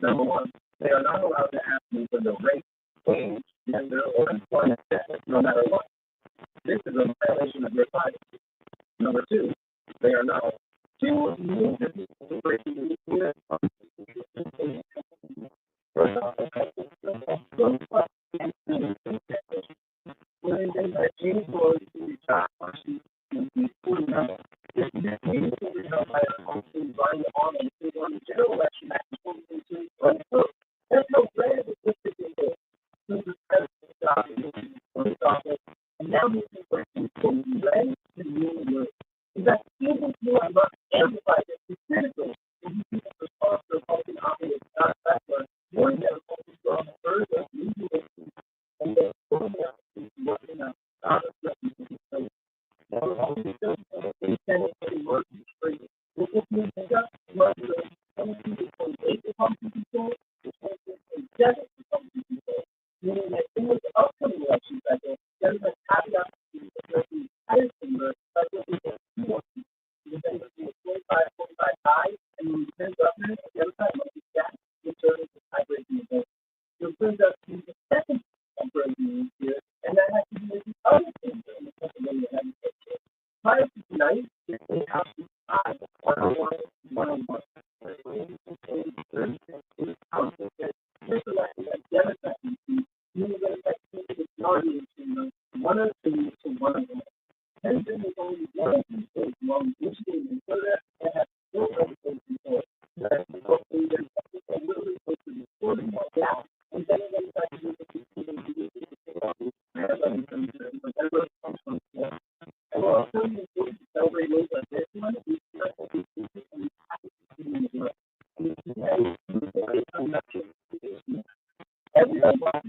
Number one, they are not allowed to ask me for the race, age, gender, or employment status, no matter what. This is a violation of their privacy. Number two, they are not to move the people to break the U.S. Constitution. When they let James Floyd to the top, she is putting out. This means that we know by a function by the arm and the one general election act of 2022. There's no plan to put this in there. This is president document for his office, and now he's working for ready to rule the world. Is that even more about everybody that's critical and you can respond to the public operating not that one, more than a focus on the bird of legal and the program is working on out of representation. Now, all these things they can work free. This is the just work for some people from the public control, and just public control, meaning that in the upcoming elections, I think there's a caveat to the highest number of people who want to defend the 45 high and then defend government at the other time of the staff, which are the hybrid unit. So it brings us to the second hybrid unit here, and that has to do with the other things in the Pennsylvania legislature. Prior to tonight, the House is 101. This election has Democrats, meaning that it's majority to 102 to 101. Pennsylvania is only one of these states along Michigan and Florida that have no legislative support. That's hopefully they're literally supposed to be sorting more down, and then they're going to do the whatever comes from the and we're also going to celebrate those like this one. We everybody wants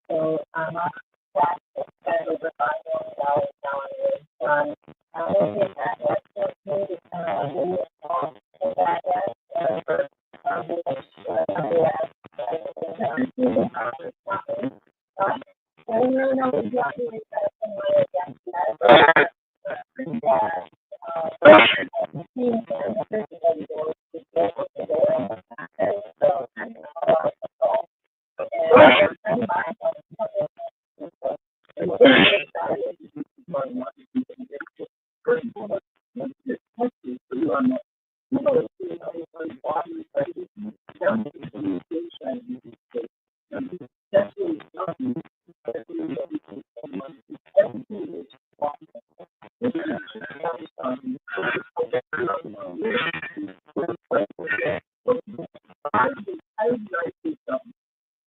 so I'm not that over $5 million. I don't think that's okay.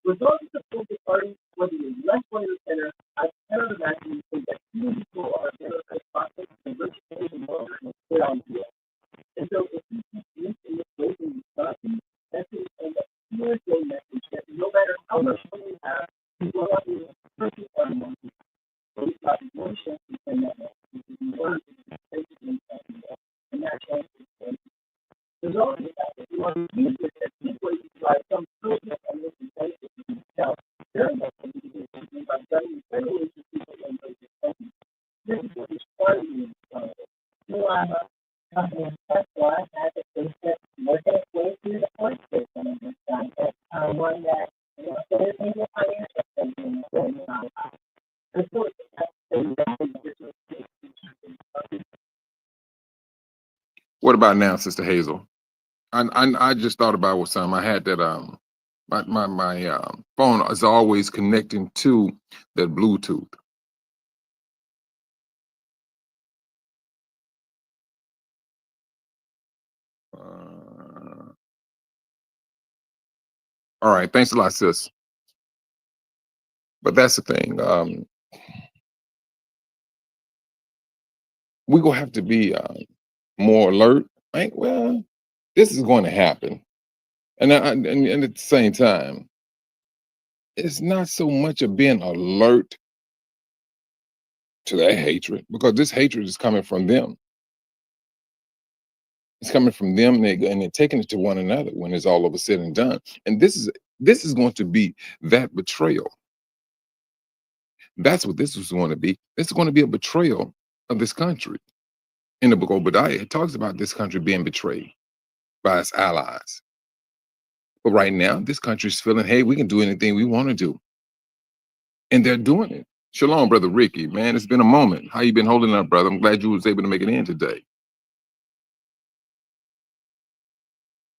Regardless of political party, whether you're left wing or center, I cannot imagine that few people are Democratic process and legislation put on the field. And so if you keep using this way in Wisconsin, that's going to send a clear message that no matter how much money you have, you will not be a perfect one. So we've got one chance to send that message, which is one basically and that chance is there's always the fact that you want to use it as this way to drive some protest and this is benefit to yourself. Very much to do by getting federal institutions and those expenses. This is what is starting in Wisconsin. That's why I had to think that we're going to play through the point system in this time. One that, so there's maybe a financial thing going on. And so What about now, Sister Hazel? I just thought about what something. I had that my phone is always connecting to that Bluetooth. All right. Thanks a lot, sis. But that's the thing. We gonna have to be more alert. Right? Well, this is going to happen, and at the same time, it's not so much of being alert to that hatred because this hatred is coming from them. It's coming from them, and they're taking it to one another when it's all over said and done. And this is going to be that betrayal. That's what this is going to be. It's going to be a betrayal of this country. In the book of Obadiah, it talks about this country being betrayed by its allies. But right now, this country's feeling, hey, we can do anything we want to do. And they're doing it. Shalom, brother Ricky. Man, it's been a moment. How you been holding up, brother? I'm glad you was able to make it in today.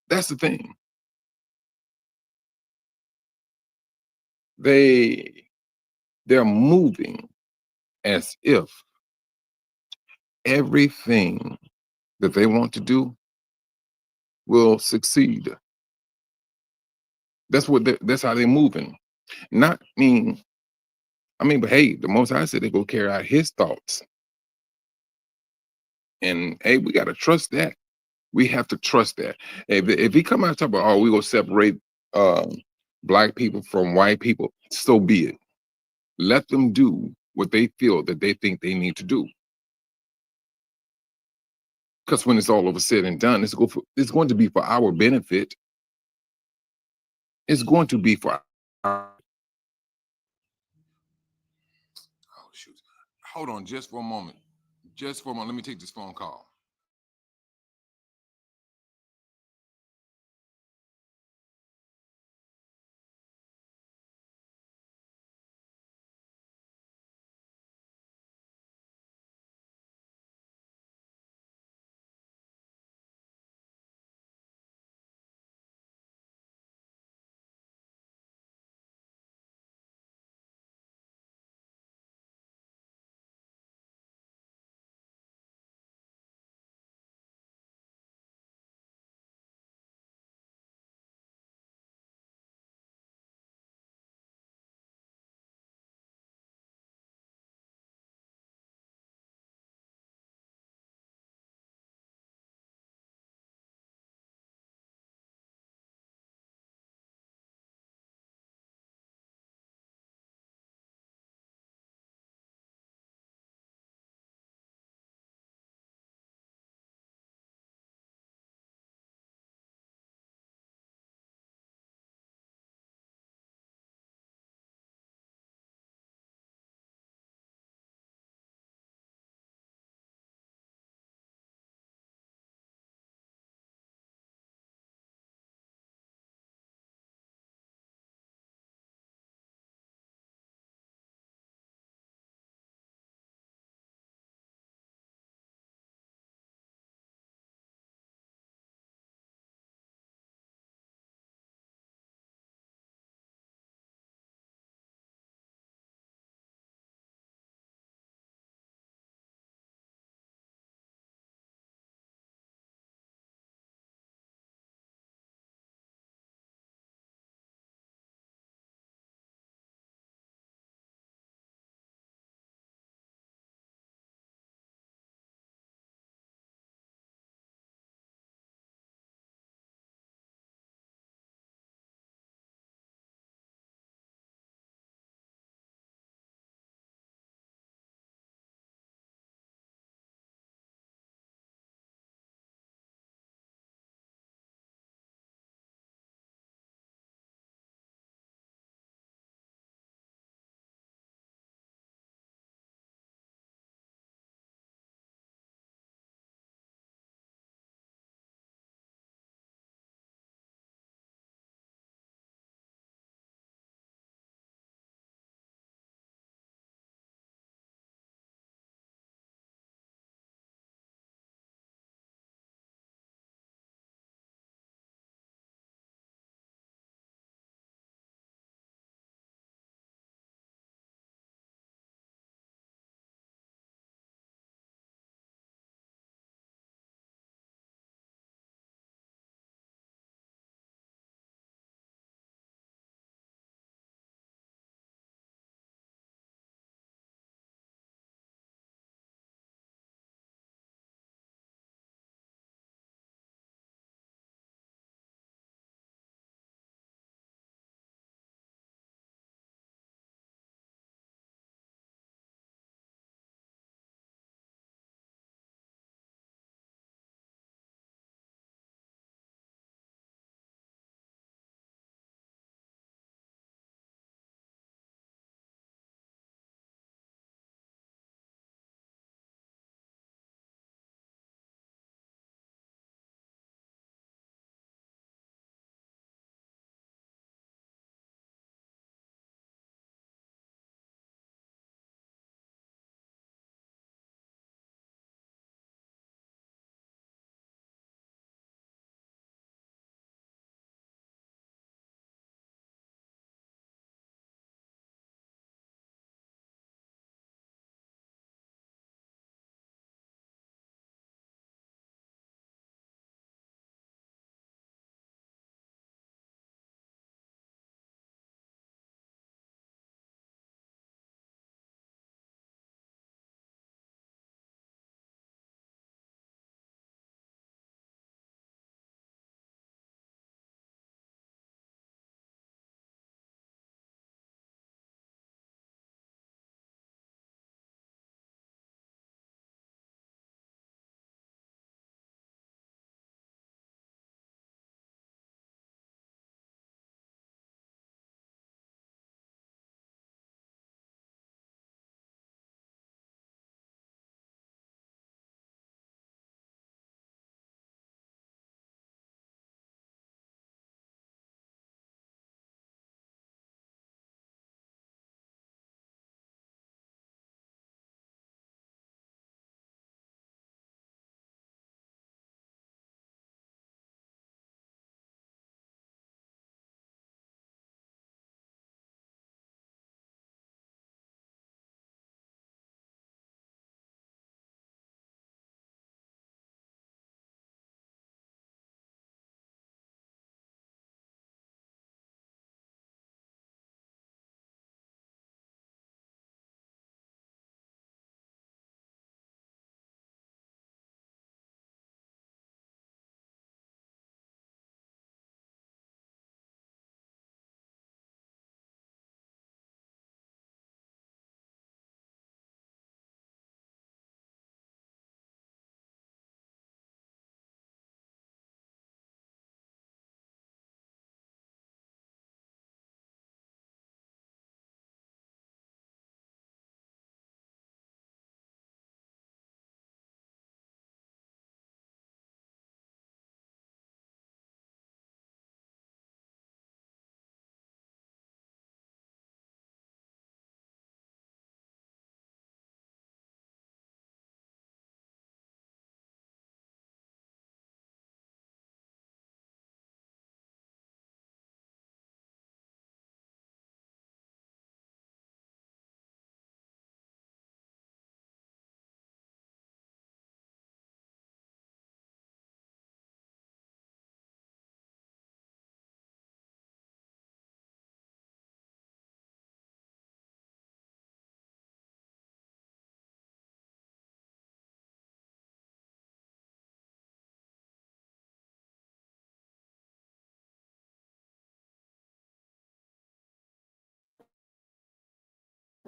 That's the thing. They're moving as if everything that they want to do will succeed. That's how they're moving. Not mean, but hey, the most I said they go carry out his thoughts. And hey, we gotta trust that. We have to trust that. If he come out and talk about, oh, we gonna separate black people from white people, so be it. Let them do what they feel that they think they need to do. Because when it's all over said and done, it's going to be for our benefit. It's going to be for our, oh shoot. Hold on just for a moment. Just for a moment. Let me take this phone call.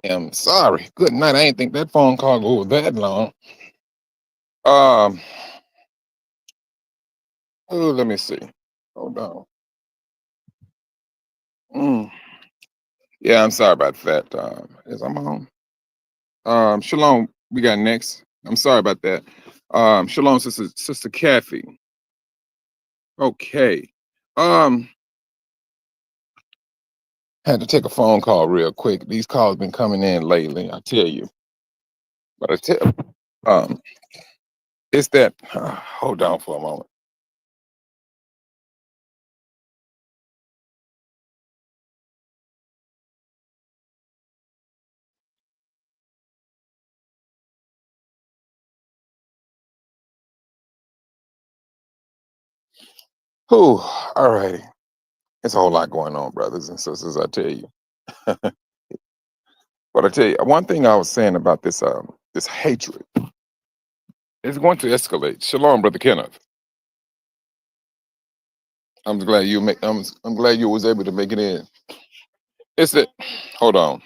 I'm sorry. Good night. I ain't think that phone call go that long. Um, oh, let me see. Hold on. Mm. Yeah, I'm sorry about that. Is I'm home. Shalom. We got next. I'm sorry about that. Shalom, sister Kathy. Okay. Um, had to take a phone call real quick. These calls been coming in lately. I tell you. But I tell. Um, it's that. Hold on for a moment. Whew. All righty. It's a whole lot going on, brothers and sisters. I tell you. But I tell you, one thing I was saying about this hatred is going to escalate. Shalom, brother Kenneth. I'm glad you make. I'm glad you was able to make it in. It's that. Hold on.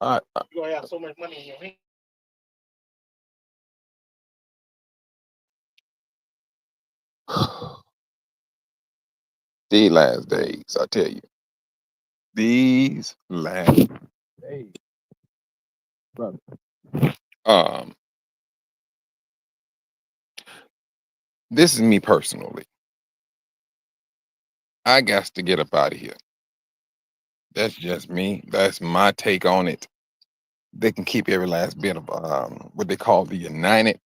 I, You're gonna have so much money in your hand. the last days. I tell you, these last days, brother. Um, this is me personally. I got to get up out of here. That's just me. That's my take on it. They can keep every last bit of what they call the United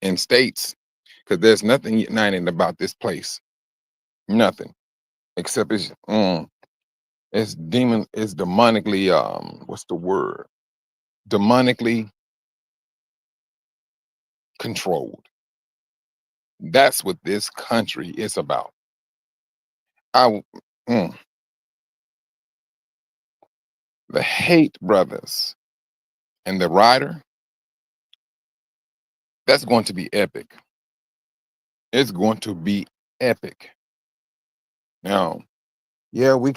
in States, because there's nothing united about this place. Nothing except it's demon. It's demonically. What's the word? Demonically controlled. That's what this country is about. I w- mm, the hate brothers and the rider. That's going to be epic. It's going to be epic. Now, yeah, we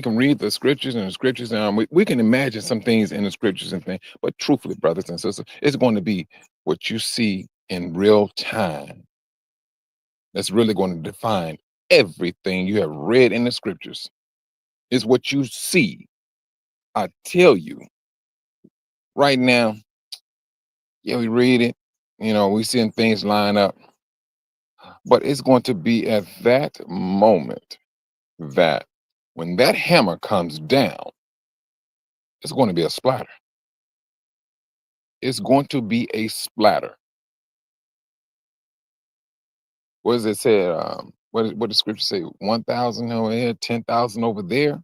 can read the scriptures and the scriptures, and we can imagine some things in the scriptures and things. But truthfully, brothers and sisters, it's going to be what you see in real time that's really going to define everything you have read in the scriptures. Is what you see. I tell you right now. Yeah, we read it. We seeing things line up, but it's going to be at that moment that when that hammer comes down, it's going to be a splatter. It's going to be a splatter. What does it say? What does scripture say? 1,000 over here, 10,000 over there,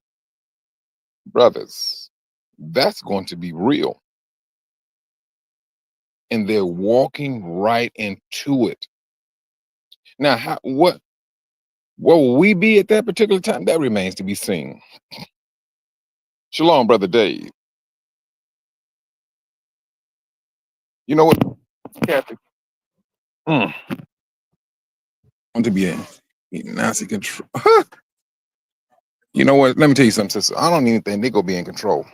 brothers. That's going to be real. and they're walking right into it. Now, what will we be at that particular time? That remains to be seen. Shalom, brother Dave. You know what, Kathy? Mm, want to be in Nazi control. You know what? Let me tell you something, sister. I don't even think they're gonna be in control.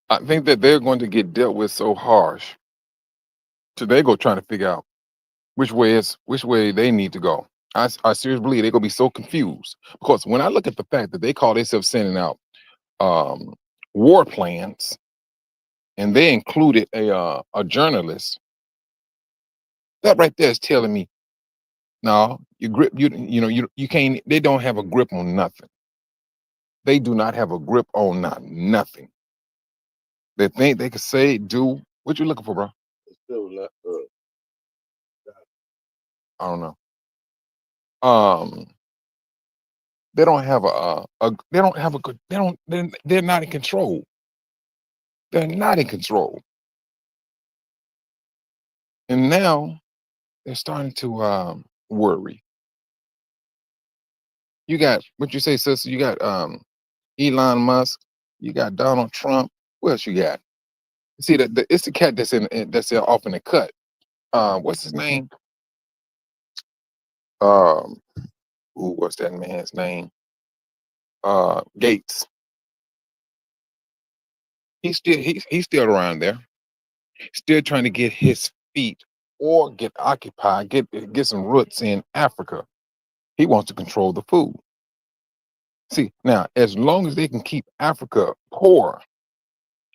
I think that they're going to get dealt with so harsh. Today, go trying to figure out which way they need to go. I seriously believe they're gonna be so confused because when I look at the fact that they call themselves sending out um, war plans, and they included a journalist, that right there is telling me, no, you can't. They don't have a grip on nothing. They do not have a grip on nothing. They think they could say, do what you looking for, bro? I don't know. Um, they don't have they don't have a good. They don't. They're not in control. They're not in control. And now they're starting to worry. You got what you say, sister. You got Elon Musk. You got Donald Trump. What else you got? See that it's the cat that's off in the cut. What's his name? Um, what's that man's name? Gates. He's still around there, still trying to get his feet or get occupied, get some roots in Africa. He wants to control the food. See, now, as long as they can keep Africa poor,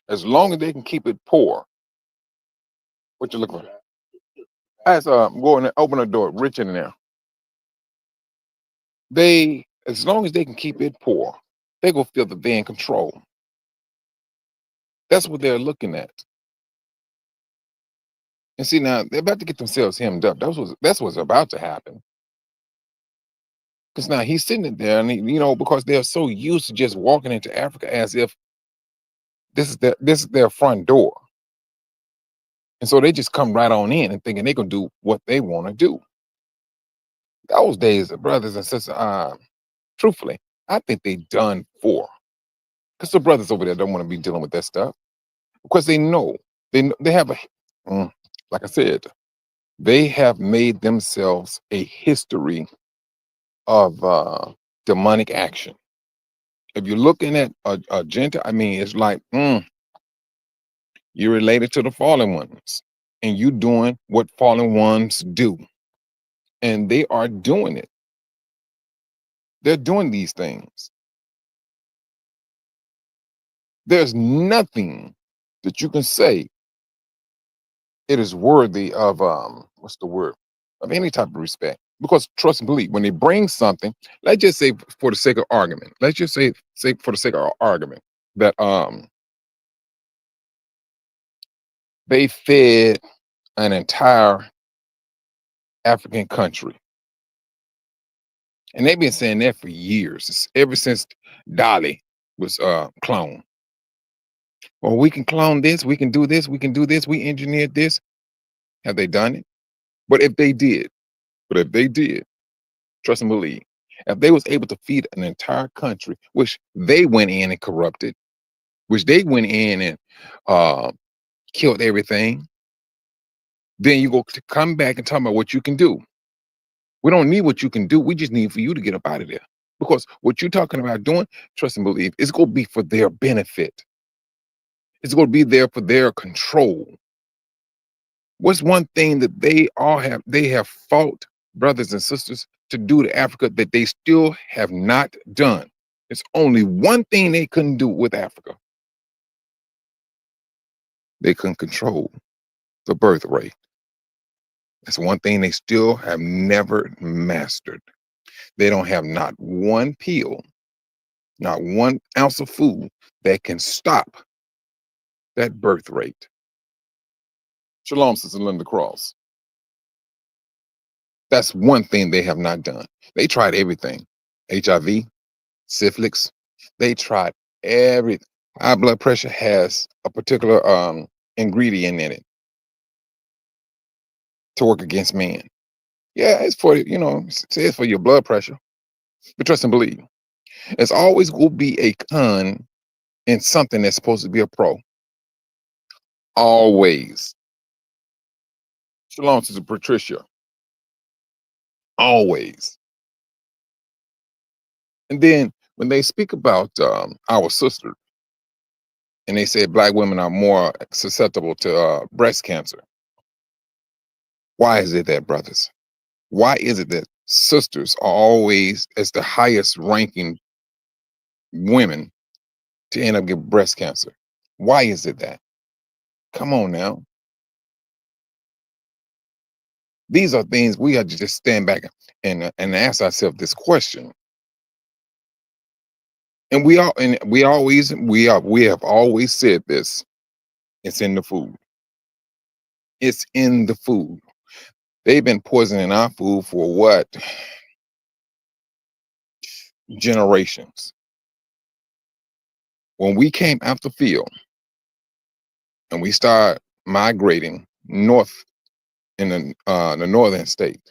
as long as they can keep it poor, what you looking for? As go in there, open the door, rich in there. As long as they can keep it poor, they gonna feel that they're in control. That's what they're looking at. And see, now they're about to get themselves hemmed up. That's what's about to happen. Because now he's sitting there, and because they're so used to just walking into Africa as if this is their front door, and so they just come right on in and thinking they can do what they want to do. Those days, brothers and sisters, truthfully, I think they done for. Because the brothers over there don't want to be dealing with that stuff because they know they have like I said, they have made themselves a history of demonic action. If you're looking at a Gentile, I mean, it's like you're related to the fallen ones, and you doing what fallen ones do, and they are doing it. They're doing these things. There's nothing that you can say it is worthy of what's the word, of any type of respect. Because trust and believe, when they bring something, let's just say for the sake of argument, let's just say for the sake of argument that they fed an entire African country. And they've been saying that for years, ever since Dolly was cloned. Well, we can clone this, we can do this, we can do this, we engineered this. Have they done it? But if they did, trust and believe, if they was able to feed an entire country, which they went in and corrupted, which they went in and killed everything, then you go to come back and talk about what you can do. We don't need what you can do. We just need for you to get up out of there. Because what you're talking about doing, trust and believe, it's going to be for their benefit. It's going to be there for their control. What's one thing that they have fought, brothers and sisters, to do to Africa that they still have not done? It's only one thing they couldn't do with Africa. They couldn't control the birth rate. That's one thing they still have never mastered. They don't have not one pill, not 1 ounce of food that can stop that birth rate. Shalom, Sister Linda Cross. That's one thing they have not done. They tried everything. HIV, syphilis. They tried everything. High blood pressure has a particular ingredient in it to work against men. Yeah, it's for it's for your blood pressure. But trust and believe, it's always going to be a con in something that's supposed to be a pro. Always. Shalom, Sister Patricia. Always. And then when they speak about our sisters, and they say black women are more susceptible to breast cancer. Why is it that, brothers? Why is it that sisters are always as the highest ranking women to end up getting breast cancer? Why is it that? Come on now. These are things we have to just stand back and ask ourselves this question. And we have always said this. It's in the food. It's in the food. They've been poisoning our food for what? Generations. When we came out the field and we started migrating north in the northern state,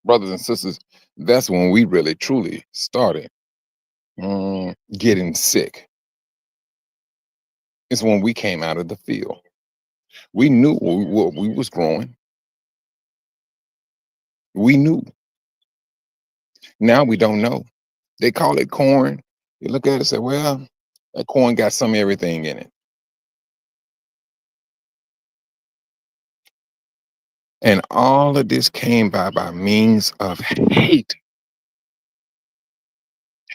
brothers and sisters, that's when we really truly started getting sick. It's when we came out of the field. We knew what we was growing. We knew. Now we don't know. They call it corn. You look at it and say, well, that corn got some of everything in it. And all of this came by means of hate.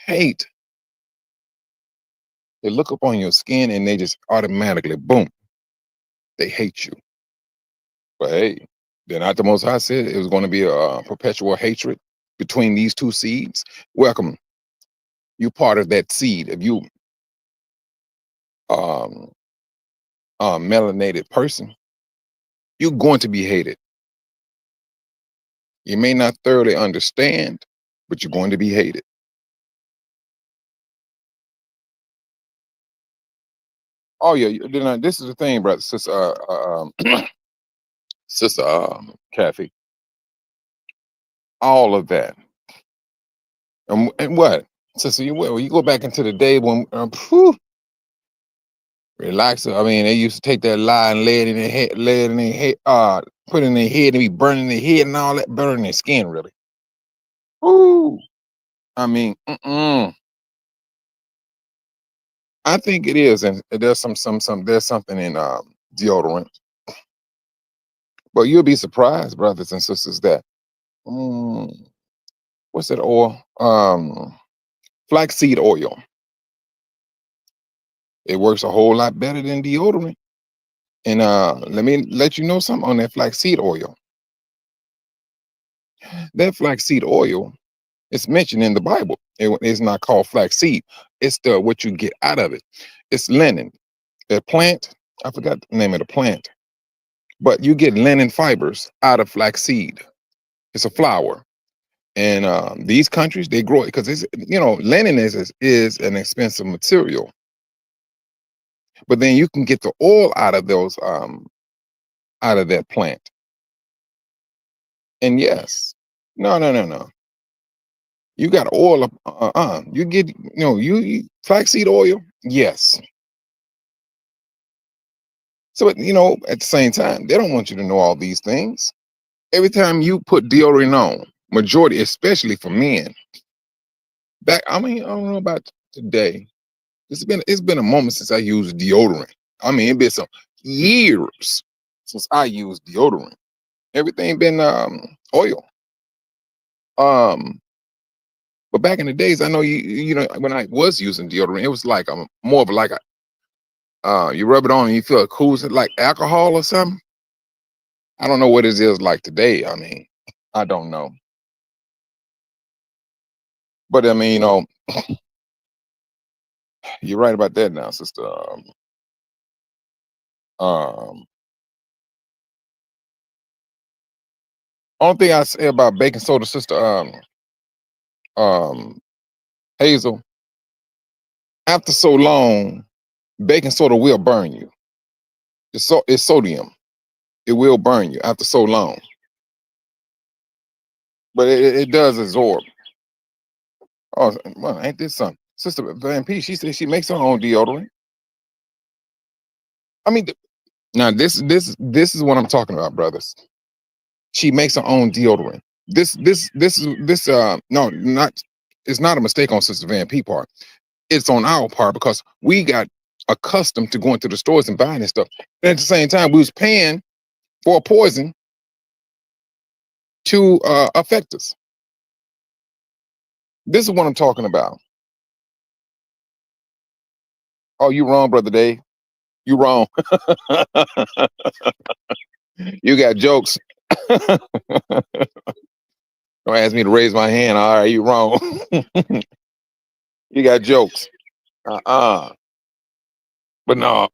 Hate. They look up on your skin and they just automatically, boom, they hate you. But hey, they're not the Most High said it was going to be a perpetual hatred between these two seeds. Welcome. You part of that seed. If you melanated person, you're going to be hated. You may not thoroughly understand, but you're going to be hated. Oh yeah, this is the thing, brother, sister Kathy. All of that, and what, sister? You go back into the day when, relax. I mean, they used to take that lie and lay it in their head, put it in their head and be burning their head and all that, burning their skin, really. Ooh, I mean, I think it is, and there's there's something in deodorant, but you'll be surprised, brothers and sisters, that what's that oil? Flaxseed oil. It works a whole lot better than deodorant. And let me let you know something on that flaxseed oil. That flaxseed oil is mentioned in the Bible. It's not called flaxseed. It's the what you get out of it. It's linen. The plant, I forgot the name of the plant, but you get linen fibers out of flaxseed. It's a flower. And these countries, they grow it because it's, linen is an expensive material. But then you can get the oil out of those out of that plant. And yes, no. You got oil. You get, you flaxseed oil. Yes. So, at the same time, they don't want you to know all these things. Every time you put deodorant on, majority, especially for men, I don't know about today. It's been a moment since I used deodorant. I mean, it's been some years since I used deodorant. Everything been oil. But back in the days, I know when I was using deodorant, it was like more of like you rub it on and you feel it cools, like alcohol or something. I don't know what it is like today. I mean, I don't know. But I mean, you're right about that now, sister. Um, only thing I say about baking soda, sister um, Hazel, after so long, Baking soda will burn you. It's sodium. It will burn you after so long, but it does absorb. Oh, well, ain't this something? Sister Van P, she said she makes her own deodorant. I mean, now this is what I'm talking about, brothers. She makes her own deodorant. This no, not it's not a mistake on Sister Van P part. It's on our part because we got accustomed to going to the stores and buying this stuff. And at the same time, we was paying for a poison to affect us. This is what I'm talking about. Oh, you wrong, brother Dave. You wrong. You got jokes. Don't ask me to raise my hand. All right, you wrong. You got jokes. Uh-uh. But no,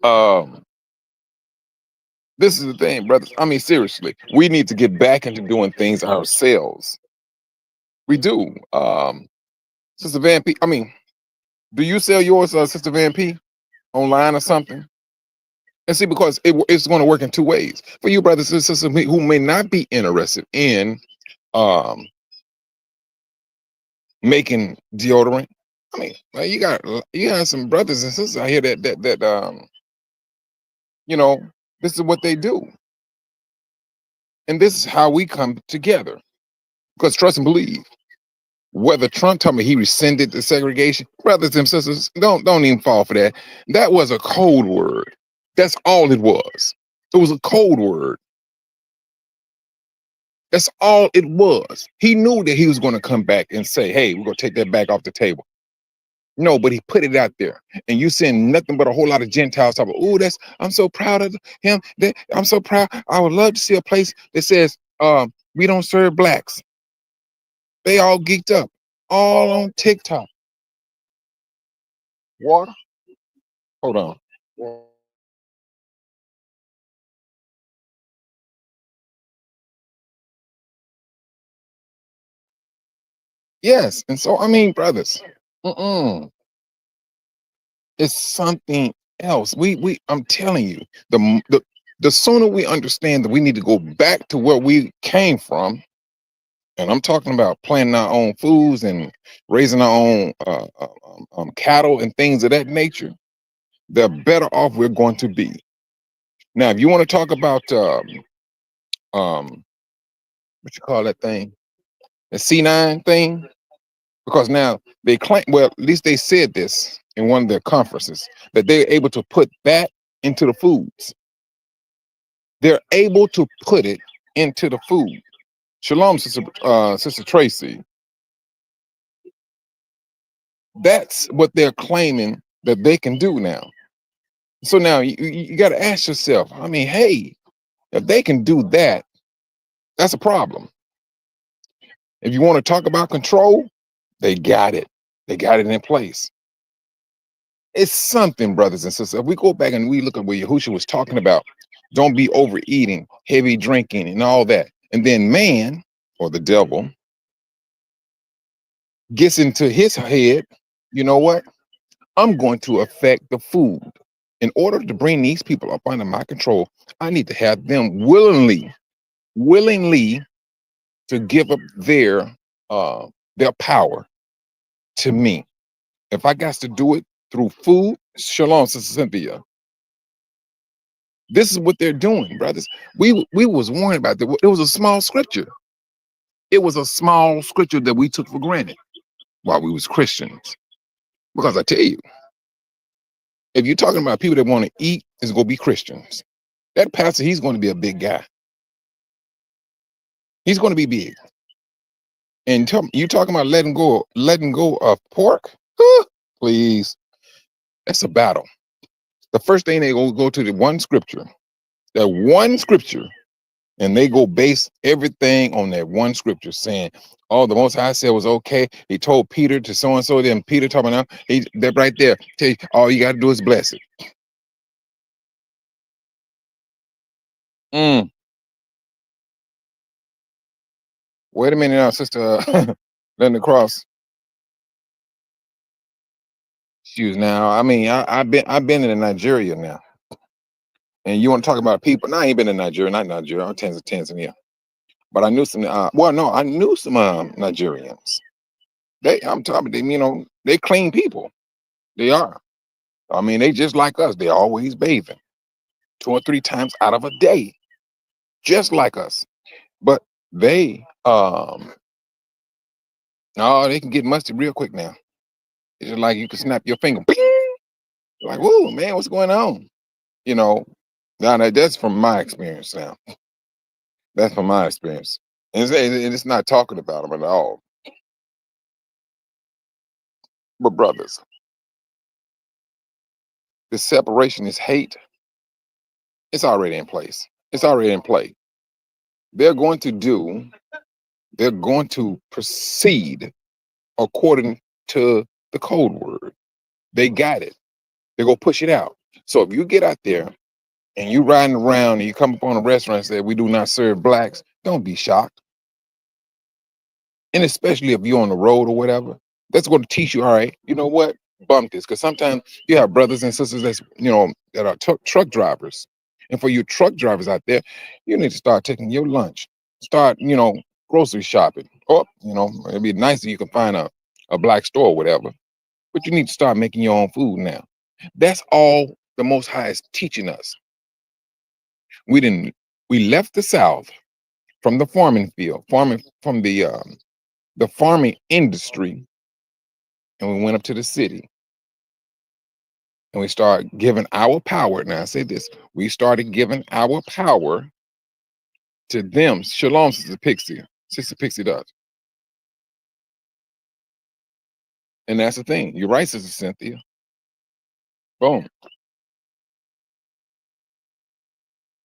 this is the thing, brothers. I mean, seriously, we need to get back into doing things ourselves. We do. Sister Van P, I mean, do you sell yours, Sister Van P, online or something? And see, because it's going to work in two ways. For you brothers and sisters who may not be interested in um, making deodorant. I mean, well, you got some brothers and sisters out here that you know, this is what they do, and this is how we come together. Because trust and believe. Whether Trump told me he rescinded the segregation, brothers and sisters, don't even fall for that. That was a code word. That's all it was. It was a code word. That's all it was. He knew that he was going to come back and say, "Hey, we're going to take that back off the table." No, but he put it out there, and you seeing nothing but a whole lot of Gentiles talking. Oh, that's I'm so proud of him. I'm so proud. I would love to see a place that says, "We don't serve blacks." They all geeked up, all on TikTok. Water. Hold on. Yes, and so I mean, brothers, mm-mm, it's something else. I'm telling you, the sooner we understand that we need to go back to where we came from, and I'm talking about planting our own foods and raising our own cattle and things of that nature, the better off we're going to be. Now, if you want to talk about um, what you call that thing, the C9 thing, because now they claim, well, at least they said this in one of their conferences, that they're able to put that into the foods. They're able to put it into the food. Shalom, Sister Tracy. That's what they're claiming that they can do now. So now you got to ask yourself, I mean, hey, if they can do that, that's a problem. If you want to talk about control, they got it. They got it in place. It's something, brothers and sisters. If we go back and we look at what Yahushua was talking about, don't be overeating, heavy drinking, and all that. And then man, or the devil, gets into his head, you know what? I'm going to affect the food. In order to bring these people up under my control, I need to have them willingly to give up their power to me. If I got to do it through food, shalom, Sister Cynthia. This is what they're doing, brothers. We was warned about that. It was a small scripture. It was a small scripture that we took for granted while we was Christians. Because I tell you, if you're talking about people that want to eat, it's going to be Christians. That pastor, he's going to be a big guy. He's going to be big. And you talking about letting go of pork? Please, that's a battle. The first thing they go to the one scripture, and they go base everything on that one scripture, saying, "Oh, the Most High said was okay. He told Peter to so and so." Then Peter talking about that right there. Tell you, all you got to do is bless it. Mm. Wait a minute now, Sister Linda Cross. Shoes now. I mean, I've been in Nigeria now. And you want to talk about people? No, I ain't been in Nigeria, not Nigeria. I'm Tanzania. But I knew some well, no, I knew some Nigerians. I'm talking them, they clean people. They are. I mean, they just like us. They're always bathing 2 or 3 times out of a day, just like us. But they no, they can get musty real quick now. It's just like you can snap your finger. Bing! Like, whoa, man, what's going on? You know, now that's from my experience now. That's from my experience. And it's not talking about them at all. But brothers, the separation is hate. It's already in place. It's already in play. They're going to do, they're going to proceed according to the code word. They got it. They're going to push it out. So if you get out there and you riding around and you come up on a restaurant and say, we do not serve blacks, don't be shocked. And especially if you're on the road or whatever, that's going to teach you, all right, you know what? Bump this. Because sometimes you have brothers and sisters that are truck drivers. And for you truck drivers out there, you need to start taking your lunch. Start, grocery shopping. Or, it'd be nice if you can find a black store or whatever. But you need to start making your own food now. That's all the Most High is teaching us. We left the South from the farming field, from the farming industry, and we went up to the city. And we started giving our power. Now I say this, we started giving our power to them. Shalom, Sister Pixie. Sister Pixie does. And that's the thing. You're right, Sister Cynthia. Boom.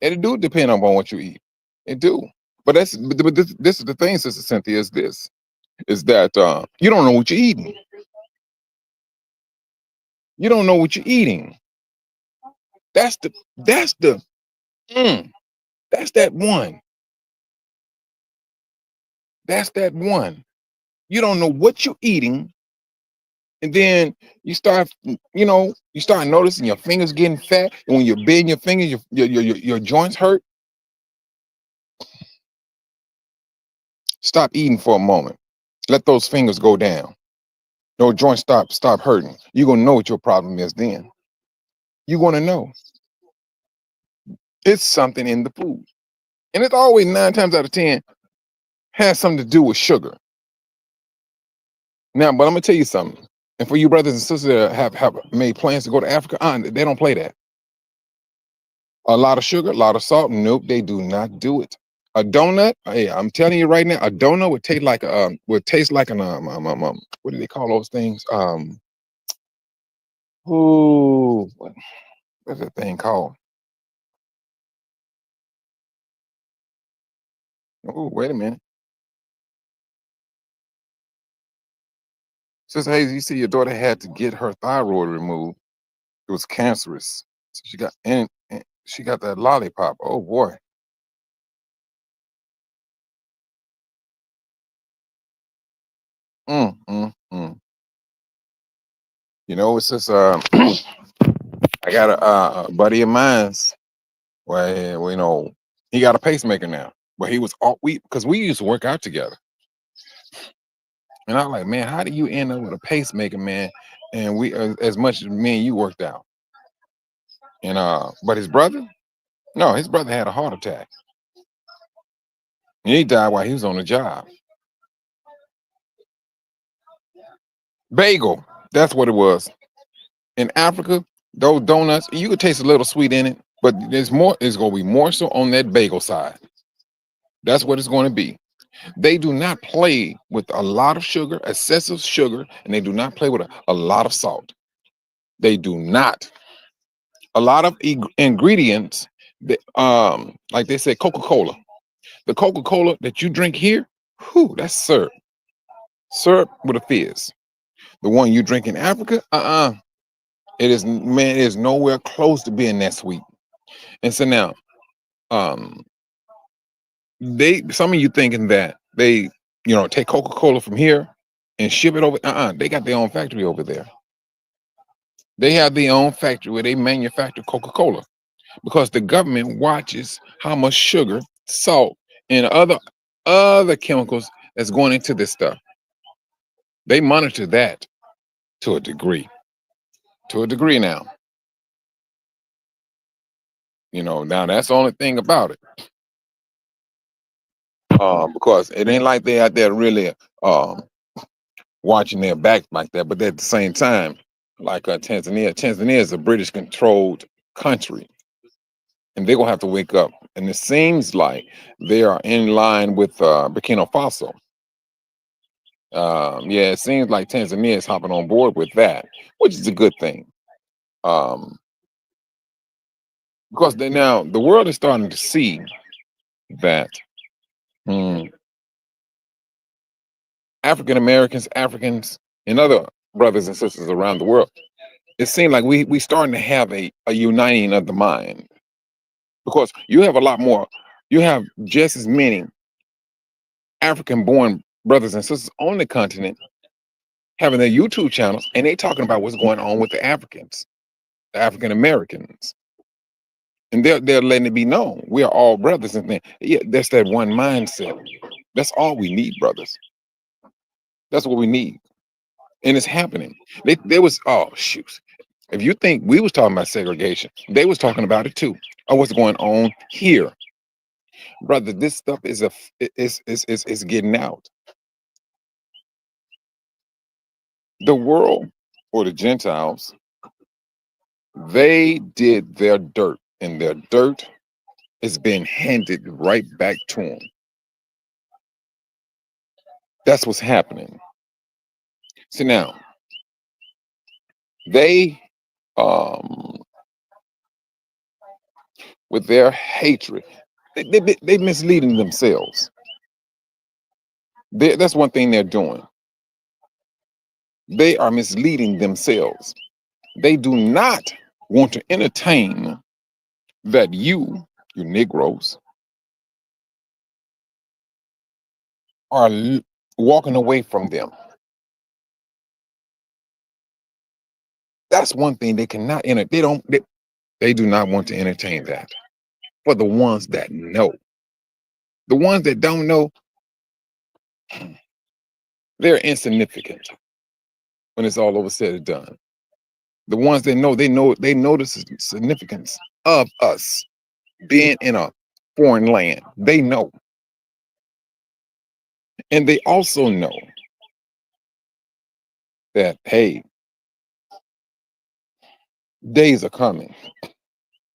And it do depend on what you eat. It do. But this is the thing, Sister Cynthia, is that you don't know what you're eating. You don't know what you're eating. That's that one. That's that one. You don't know what you're eating, and then you start noticing your fingers getting fat, and when you're bending your fingers, your joints hurt. Stop eating for a moment. Let those fingers go down. Those joints stop hurting. You're gonna know what your problem is then. You're gonna know. It's something in the food. And it's always 9 times out of 10 has something to do with sugar. Now, but I'm gonna tell you something. And for you brothers and sisters that have made plans to go to Africa, they don't play that. A lot of sugar, a lot of salt. Nope, they do not do it. A donut, hey, I'm telling you right now, a donut would taste like an what do they call those things? What's that thing called? Oh, wait a minute. Sister Hayes, you see your daughter had to get her thyroid removed. It was cancerous. So she got that lollipop. Oh boy. Mm. It's just I got a buddy of mine's where he got a pacemaker now. But he was all because we used to work out together. And I'm like, man, how do you end up with a pacemaker, man? And we as much as me and you worked out. And but his brother, no, his brother had a heart attack. And he died while he was on the job. Bagel, that's what it was. In Africa, those donuts, you could taste a little sweet in it, but it's gonna be more so on that bagel side. That's what it's going to be. They do not play with a lot of sugar, excessive sugar, and they do not play with a lot of salt. They do not. A lot of ingredients, like they say, Coca-Cola. The Coca-Cola that you drink here, that's syrup. Syrup with a fizz. The one you drink in Africa, it is nowhere close to being that sweet. And so now, some of you thinking that they, take Coca-Cola from here and ship it over. They got their own factory over there. They have their own factory where they manufacture Coca-Cola because the government watches how much sugar, salt, and other chemicals that's going into this stuff. They monitor that to a degree. To a degree now. Now that's the only thing about it. Because it ain't like they out there really um watching their back like that. But at the same time, like Tanzania is a British controlled country, and they're gonna have to wake up. And it seems like they are in line with Burkina Faso. Yeah, it seems like Tanzania is hopping on board with that, which is a good thing. Um, because now the world is starting to see that mm, African Americans, Africans, and other brothers and sisters around the world, it seems like we starting to have a uniting of the mind, because you have a lot more, you have just as many African born brothers and sisters on the continent having their YouTube channels, and they talking about what's going on with the Africans, the African Americans. And they're letting it be known we are all brothers and things. Yeah, that's that one mindset. That's all we need, brothers. That's what we need. And it's happening. They was, oh shoot. If you think we was talking about segregation, they was talking about it too. Or what's going on here. Brother, this stuff is getting out. The world, or the Gentiles, they did their dirt, and their dirt is being handed right back to them. That's what's happening. See now, they with their hatred, they misleading themselves. That's one thing they're doing. They are misleading themselves. They do not want to entertain that you Negroes, are walking away from them. That's one thing they cannot enter. They do not want to entertain that. For the ones that know, the ones that don't know, they're insignificant when it's all over said and done. The ones that know, they know the significance of us being in a foreign land. They know. And they also know that, hey, days are coming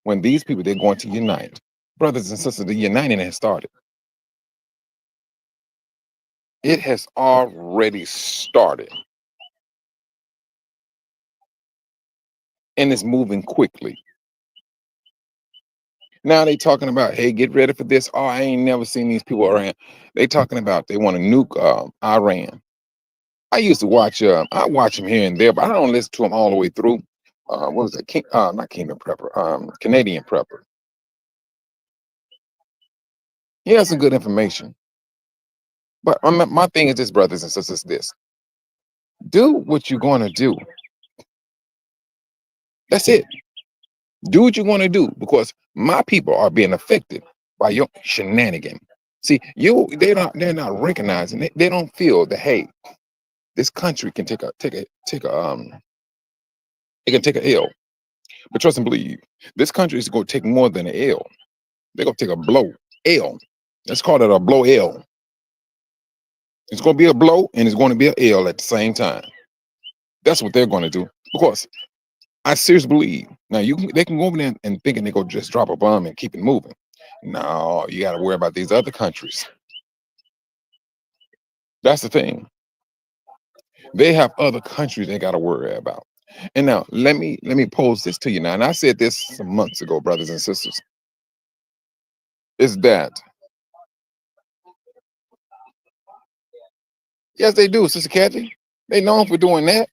when these people, they're going to unite. Brothers and sisters, the uniting has started. It has already started. And it's moving quickly. Now they talking about, hey, get ready for this. Oh, I ain't never seen these people around. They talking about they want to nuke Iran. I used to watch, I watch them here and there, but I don't listen to them all the way through. What was that? Not Kingdom Prepper, Canadian Prepper. He has some good information. But my thing is this, brothers and sisters, this. Do what you're going to do. That's it. Do what you're going to do, because my people are being affected by your shenanigan. See, they're not recognizing, they don't feel that, hey, this country can take a it can take a L. But trust and believe, this country is going to take more than an L. They're going to take a blow. L. Let's call it a blow L. It's going to be a blow, and it's going to be an L at the same time. That's what they're going to do. Because I seriously believe, now they can go over there and thinking they go just drop a bomb and keep it moving. No, you got to worry about these other countries. That's the thing. They have other countries they got to worry about. And now let me pose this to you now. And I said this some months ago, brothers and sisters. Is that, yes, they do, Sister Kathy. They known for doing that.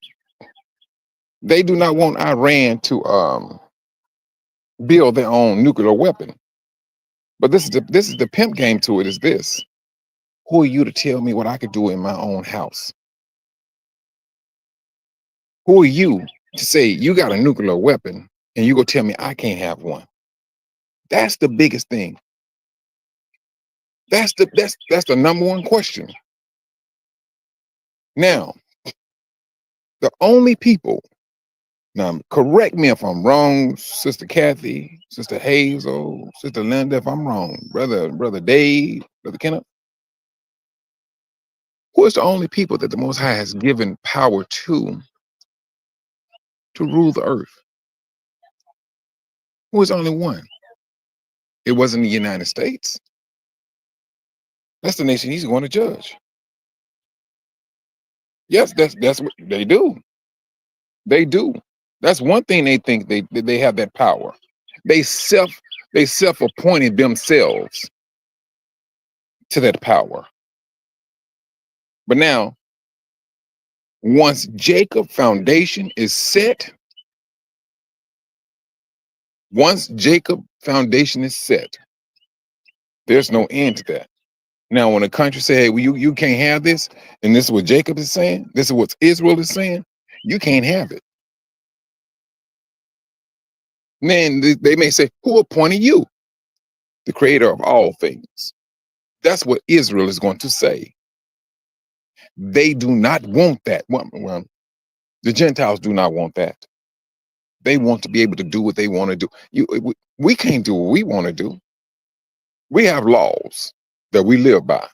They do not want Iran to build their own nuclear weapon. But this is the pimp game to it. Is this? Who are you to tell me what I could do in my own house? Who are you to say you got a nuclear weapon and you go tell me I can't have one. That's the biggest thing. That's the number one question. Now, the only people, now correct me if I'm wrong, Sister Kathy, Sister Hazel, Sister Linda, if I'm wrong, Brother Dave, Brother Kenneth, who is the only people that the Most High has given power to rule the earth? Who is only one? It wasn't the United States. That's the nation he's going to judge. Yes, that's what they do. They do. That's one thing they think they have that power. They self they self-appointed themselves to that power. But now, once Jacob foundation is set, once Jacob foundation is set, there's no end to that. Now, when a country say, "Hey, well, you can't have this," and this is what Jacob is saying, this is what Israel is saying, you can't have it. Then they may say, "Who appointed you, the creator of all things?" That's what Israel is going to say. They do not want that. Well, the Gentiles do not want that. They want to be able to do what they want to do. We can't do what we want to do. We have laws that we live by.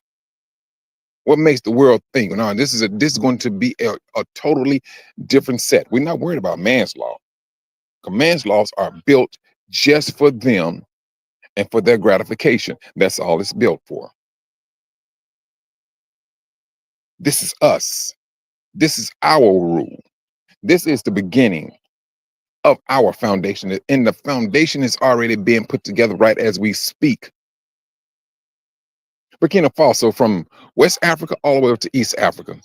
What makes the world think, no, this is going to be a totally different set. We're not worried about man's law. Man's laws are built just for them and for their gratification. That's all it's built for. This is us. This is our rule. This is the beginning of our foundation. And the foundation is already being put together right as we speak. Burkina Faso, from West Africa all the way up to East Africa.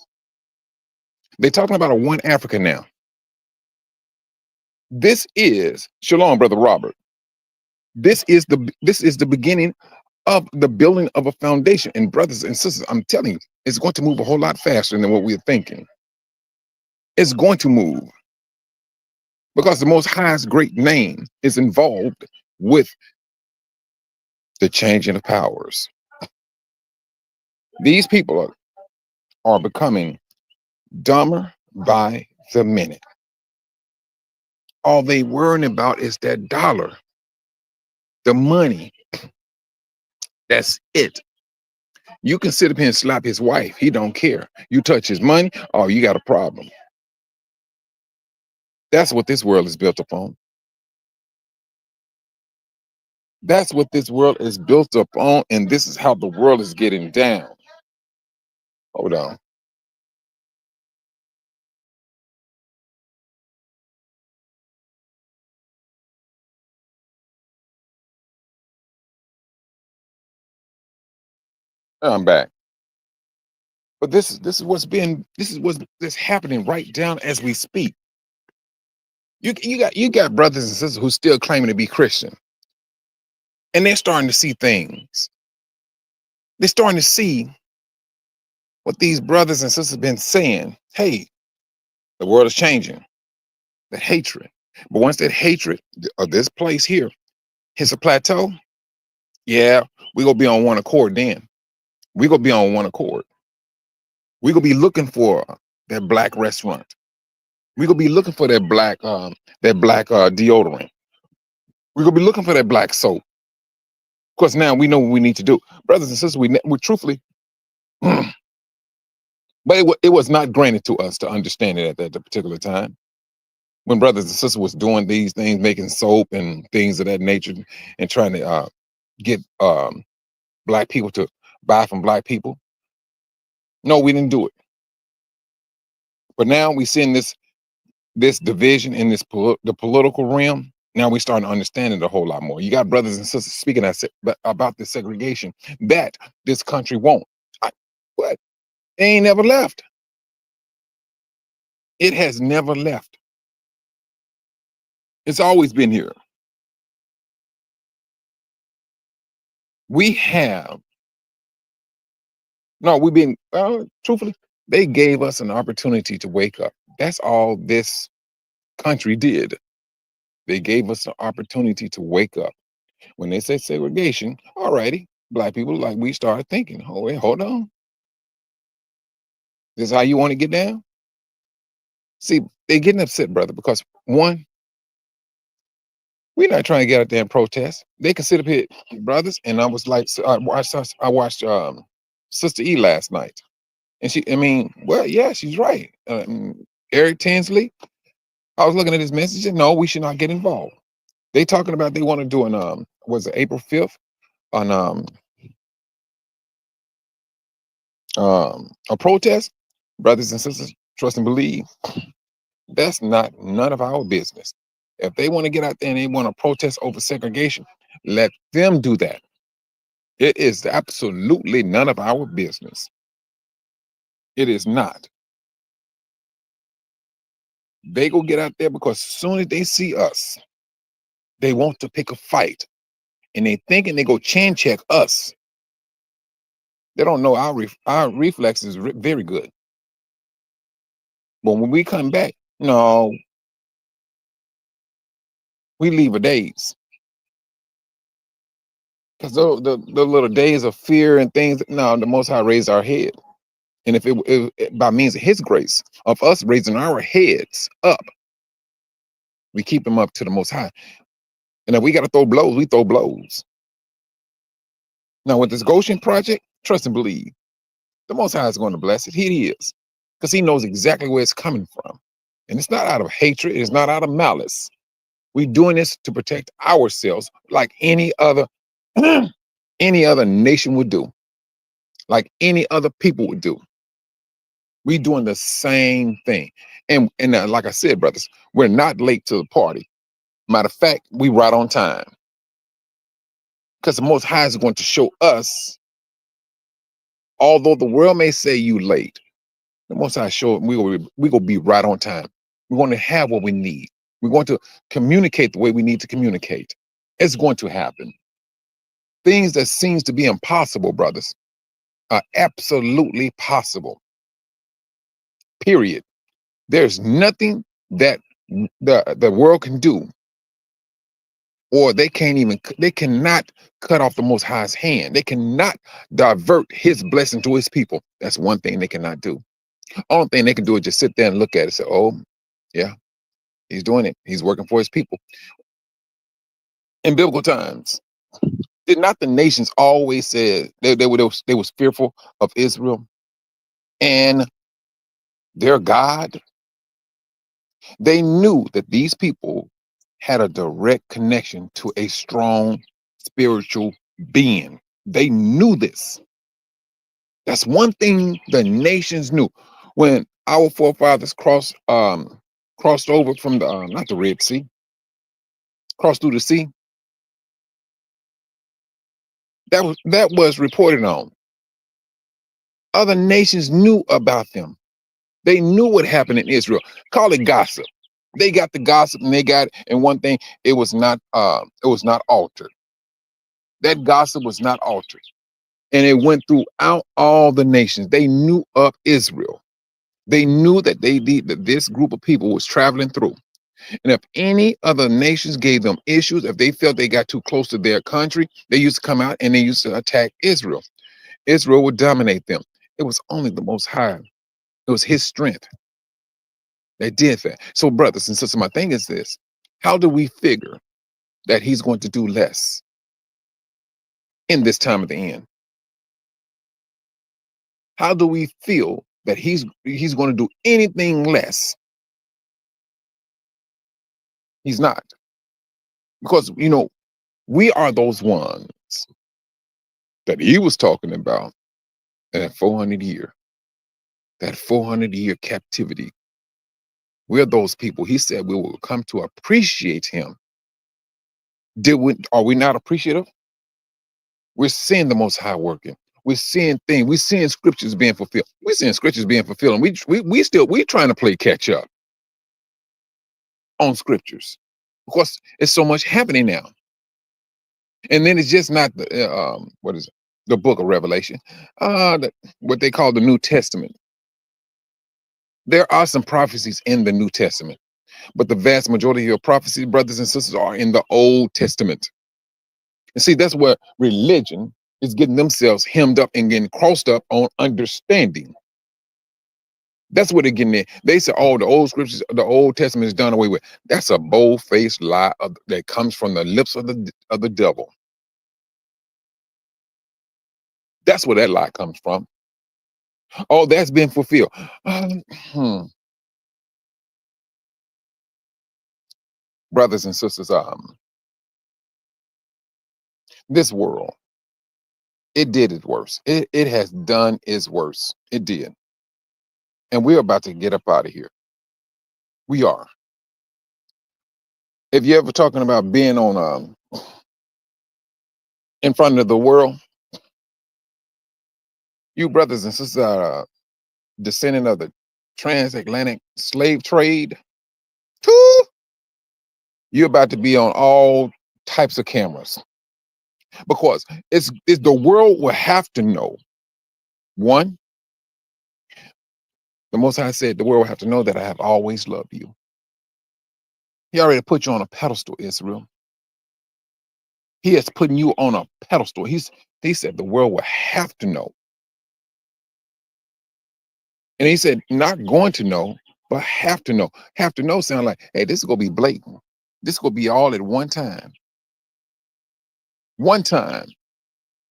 They're talking about a one Africa now. This is, shalom, Brother Robert. This is the beginning of the building of a foundation. And brothers and sisters, I'm telling you, it's going to move a whole lot faster than what we're thinking. It's going to move because the Most High's great name is involved with the changing of powers. These people are becoming dumber by the minute. All they worrying about is that dollar, the money. That's it. You can sit up here and slap his wife. He don't care. You touch his money, oh, you got a problem. That's what this world is built upon. That's what this world is built upon, and this is how the world is getting down. Hold on. I'm back. But this is what's happening right down as we speak. You got brothers and sisters who still claiming to be Christian, and they're starting to see things. They're starting to see what these brothers and sisters have been saying. Hey, the world is changing. The hatred. But once that hatred of this place here hits a plateau, yeah, we're gonna be on one accord then. We're gonna be on one accord. We're gonna be looking for that black restaurant. We're gonna be looking for that black deodorant. We're gonna be looking for that black soap. Of course, now we know what we need to do. Brothers and sisters, we truthfully, but it was not granted to us to understand it at that particular time. When brothers and sisters was doing these things, making soap and things of that nature, and trying to get black people to buy from black people. No, we didn't do it. But now we see in this division in the political realm. Now we starting to understand it a whole lot more. You got brothers and sisters speaking about this segregation that this country won't. What? They ain't never left. It has never left. It's always been here. We have. No, we've been, truthfully, they gave us an opportunity to wake up. That's all this country did. They gave us the opportunity to wake up. When they say segregation, all righty, black people, like, we started thinking, oh, wait, hold on. This is how you want to get down? See, they're getting upset, brother, because one, we're not trying to get out there and protest. They can sit up here, brothers, and I was like, so I watched Sister E last night, and I mean, well, yeah, she's right. Eric Tinsley, I was looking at his message, and no, we should not get involved. They talking about they want to do an was it April 5th on a protest, brothers and sisters, trust and believe. That's not none of our business. If they want to get out there and they want to protest over segregation, let them do that. It is absolutely none of our business. It is not. They go get out there because as soon as they see us, they want to pick a fight, and they thinking they go chin check us. They don't know our reflexes very good. But when we come back, no, we leave a daze. Because the little days of fear and things, no, the Most High raised our head. And if it by means of His grace, of us raising our heads up, we keep them up to the Most High. And if we got to throw blows, we throw blows. Now, with this Goshen project, trust and believe, the Most High is going to bless it. He is. Because He knows exactly where it's coming from. And it's not out of hatred. It's not out of malice. We're doing this to protect ourselves like any other nation would do, like any other people would do. We doing the same thing. And like I said, brothers, we're not late to the party. Matter of fact, we right on time. Because the Most High is going to show us, although the world may say you late, the Most High show we gonna be right on time. We're going to have what we need. We're going to communicate the way we need to communicate. It's going to happen. Things that seems to be impossible, brothers, are absolutely possible. Period. There's nothing that the world can do, or they cannot cut off the Most High's hand. They cannot divert His blessing to His people. That's one thing they cannot do. Only thing they can do is just sit there and look at it and say, oh, yeah, He's doing it. He's working for His people. In biblical times, did not the nations always say they was fearful of Israel and their God? They knew that these people had a direct connection to a strong spiritual being. They knew this. That's one thing the nations knew. When our forefathers crossed over from the not the Red Sea, crossed through the sea, that was reported on. Other nations knew about them. They knew what happened in Israel. Call it gossip. They got the gossip, and they got it. And one thing, it was not altered. That gossip was not altered. And it went throughout all the nations. They knew of Israel. They knew that that this group of people was traveling through. And if any other nations gave them issues, if they felt they got too close to their country, they used to come out and they used to attack Israel. Israel would dominate them. It was only the Most High. It was His strength that did that. So, brothers and sisters, my thing is this: how do we figure that He's going to do less in this time of the end? How do we feel that he's going to do anything less? He's not. Because, we are those ones that He was talking about in that 400 year captivity. We're those people. He said we will come to appreciate Him. Are we not appreciative? We're seeing the Most High working. We're seeing things. We're seeing scriptures being fulfilled. We're seeing scriptures being fulfilled. And we're trying to play catch up on scriptures because it's so much happening now. And then it's just not the book of Revelation, what they call the New Testament. There are some prophecies in the New Testament. But the vast majority of your prophecy, brothers and sisters, are in the Old Testament. And see, that's where religion is getting themselves hemmed up and getting crossed up on understanding. That's what they're getting at. They say, oh, the old scriptures, the Old Testament is done away with. That's a bold-faced lie that comes from the lips of the devil. That's where that lie comes from. Oh, that's been fulfilled. Hmm. Brothers and sisters, this world, it did its worst. It has done its worst. It did. And we're about to get up out of here. We are. If you ever talking about being on in front of the world, you brothers and sisters are descendant of the transatlantic slave trade, too, you're about to be on all types of cameras because it's the world will have to know. One, the Most High said the world will have to know that I have always loved you. He already put you on a pedestal, Israel. He has put you on a pedestal. He said the world will have to know. And he said, not going to know, but have to know. Have to know sound like, hey, this is gonna be blatant. This is gonna be all at one time. One time.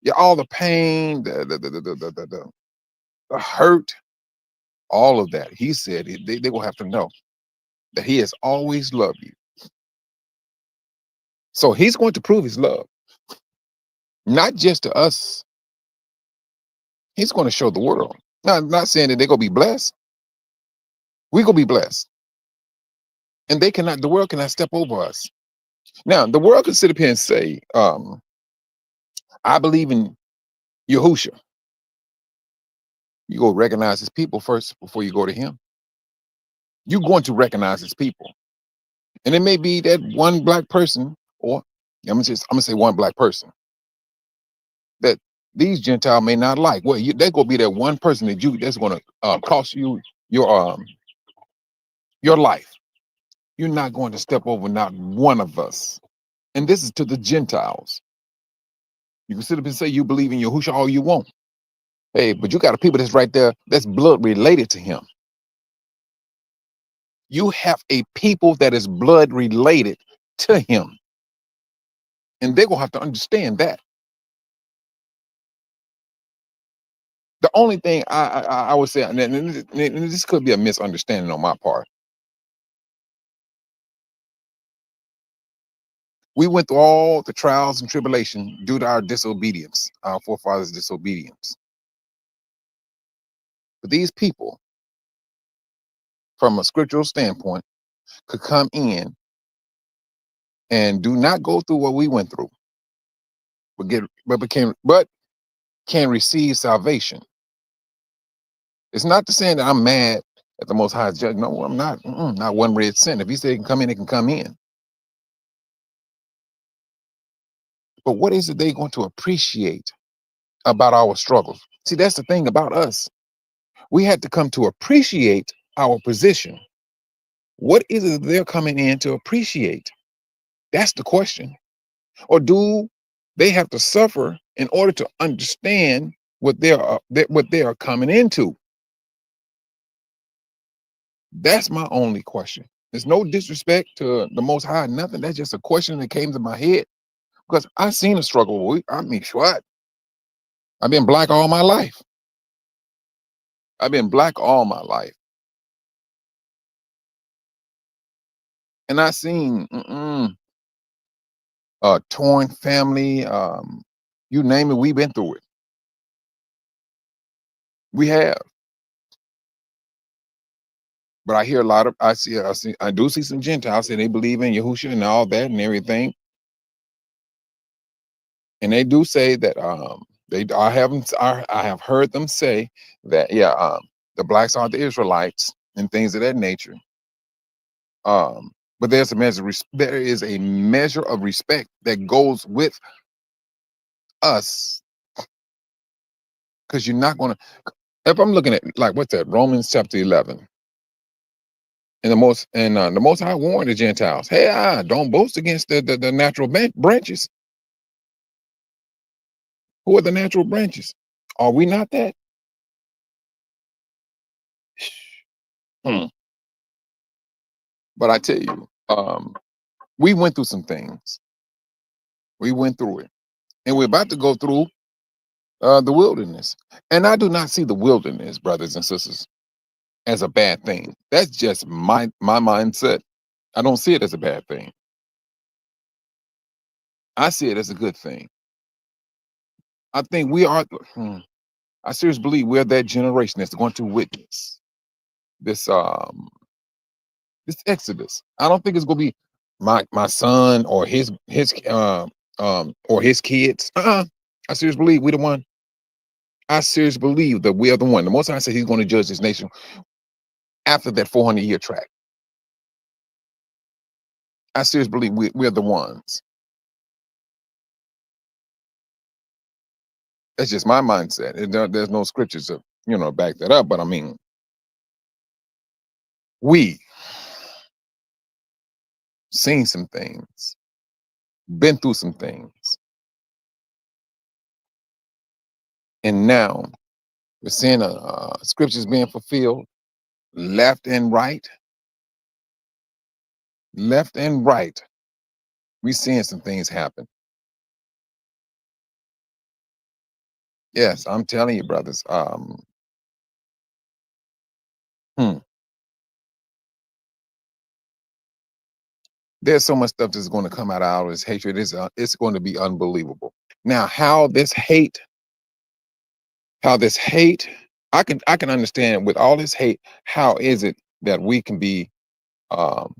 Yeah, all the pain, the hurt, all of that. He said they will have to know that he has always loved you. So he's going to prove his love, not just to us. He's going to show the world. Now, I'm not saying that they're going to be blessed. We're going to be blessed. And the world cannot step over us. Now, the world can sit up here and say, I believe in Yahusha. You go recognize his people first before you go to him. You're going to recognize his people. And it may be that one black person, or I'm gonna say one black person, that these Gentiles may not like. Well, they're gonna be that one person that's gonna cost you your life. You're not going to step over not one of us. And this is to the Gentiles. You can sit up and say you believe in Yahushua all you want. Hey, but you got a people that's right there that's blood related to him. You have a people that is blood related to him. And they're gonna have to understand that. The only thing I would say, and this could be a misunderstanding on my part. We went through all the trials and tribulation due to our disobedience, our forefathers' disobedience. But these people, from a scriptural standpoint, could come in and do not go through what we went through, but can receive salvation. It's not to say that I'm mad at the Most High's judge. No, I'm not. Not one red cent. If he said it can come in, it can come in. But what is it they're going to appreciate about our struggles? See, that's the thing about us. We had to come to appreciate our position. What is it they're coming in to appreciate? That's the question. Or do they have to suffer in order to understand what they are coming into? That's my only question. There's no disrespect to the Most High, nothing. That's just a question that came to my head because I seen a struggle. I mean, what? I've been black all my life. I've been black all my life. And I seen torn family, you name it, we've been through it. We have. But I hear a lot of I do see some Gentiles say they believe in Yahushua and all that and everything. And they do say that I have heard them say that the blacks are the Israelites and things of that nature. But there is a measure of respect that goes with us, because you're not gonna. If I'm looking at like what's that, Romans chapter 11, The Most High warned the Gentiles, "Hey, don't boast against the natural branches. Who are the natural branches? Are we not that?" Hmm. But I tell you, we went through some things. We went through it, and we're about to go through the wilderness. And I do not see the wilderness, brothers and sisters, as a bad thing. That's just my mindset. I don't see it as a bad thing. I see it as a good thing. I think we are. I seriously believe we're that generation that's going to witness this this exodus. I don't think it's going to be my son or his or his kids. I seriously believe we're the one. I seriously believe that we are the one. The Most High said He's going to judge this nation after that 400-year track. I seriously believe we're the ones. That's just my mindset. There's no scriptures to back that up. But I mean, we seen some things, been through some things, and now we're seeing scriptures being fulfilled left and right, left and right. We seeing some things happen. Yes, I'm telling you, brothers. Hmm, there's so much stuff that's going to come out of all this hatred. It's going to be unbelievable. Now, how this hate, I can understand with all this hate. How is it that we can be um,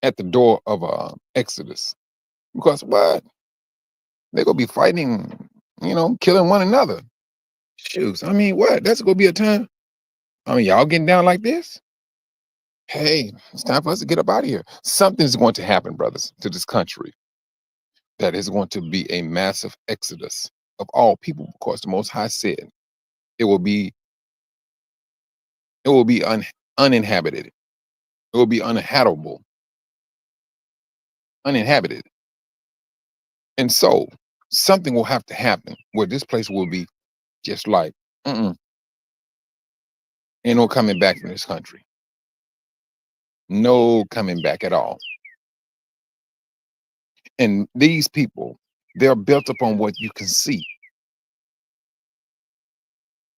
at the door of Exodus? Because what they're gonna be fighting, killing one another. Shoes. I mean, what? That's gonna be a time. I mean, y'all getting down like this? Hey, it's time for us to get up out of here. Something's going to happen, brothers, to this country that is going to be a massive exodus of all people. Of course, the Most High said it will be uninhabited. It will be uninhabited. And so something will have to happen where this place will be just like, ain't no coming back from this country. No coming back at all. And these people, they're built upon what you can see.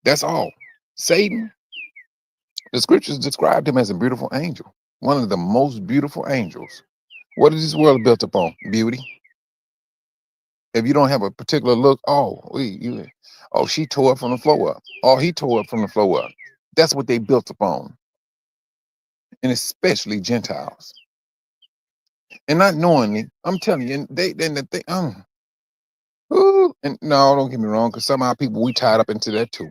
That's all. Satan, the scriptures described him as a beautiful angel, one of the most beautiful angels. What is this world built upon? Beauty. If you don't have a particular look, she tore up from the floor up. Oh, he tore up from the floor up. That's what they built upon, and especially Gentiles. And not knowingly, I'm telling you, and they then the thing, and no, don't get me wrong, because somehow people we tied up into that too.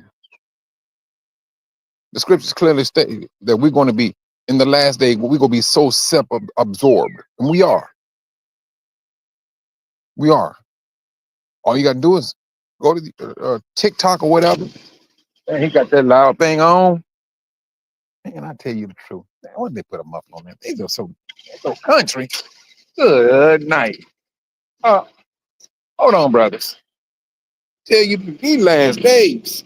The scriptures clearly state that we're going to be in the last day. We're going to be so self-absorbed, and we are. We are. All you got to do is go to the, TikTok or whatever, and he got that loud thing on. And I tell you the truth, man, when they put a muffler on that, they go so country. Good night. Uh, hold on, brothers. Tell you these last days.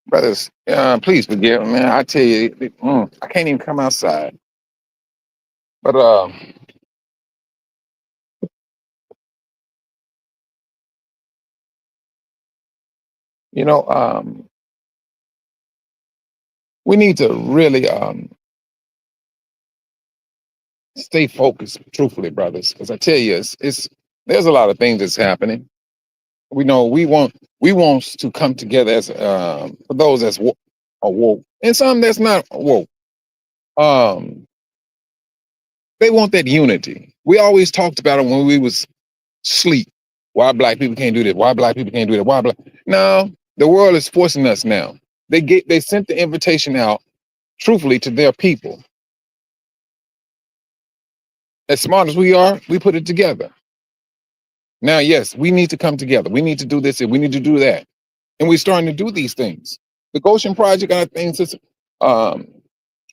Brothers, please forgive me, man. I tell you, I can't even come outside. But You know, we need to really stay focused, truthfully, brothers, because I tell you, it's there's a lot of things that's happening. We know we want to come together as for those that's are woke, and some that's not woke. Um, they want that unity. We always talked about it when we was sleep. Why black people can't do this? Why black people can't do that? Why black? No, the world is forcing us now. They sent the invitation out, truthfully, to their people. As smart as we are, we put it together. Now, yes, we need to come together. We need to do this and we need to do that. And we're starting to do these things. The Goshen Project, I think, um,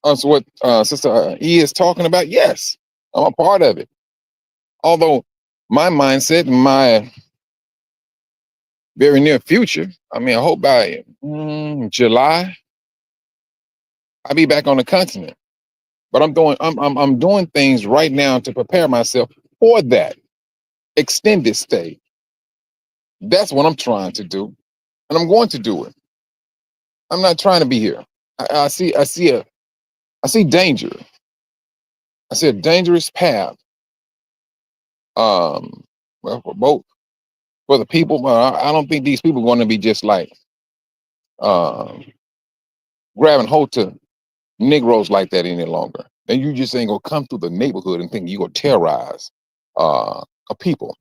that's what Sister E is talking about. Yes, I'm a part of it. Although my mindset, my very near future, I mean, I hope by July, I'll be back on the continent. But I'm doing things right now to prepare myself for that extended stay. That's what I'm trying to do, and I'm going to do it. I'm not trying to be here. I see danger. I see a dangerous path. Well, for both for the people, but I don't think these people are going to be just like um, grabbing hold to Negroes like that any longer. And you just ain't gonna come through the neighborhood and think you gonna terrorize a people.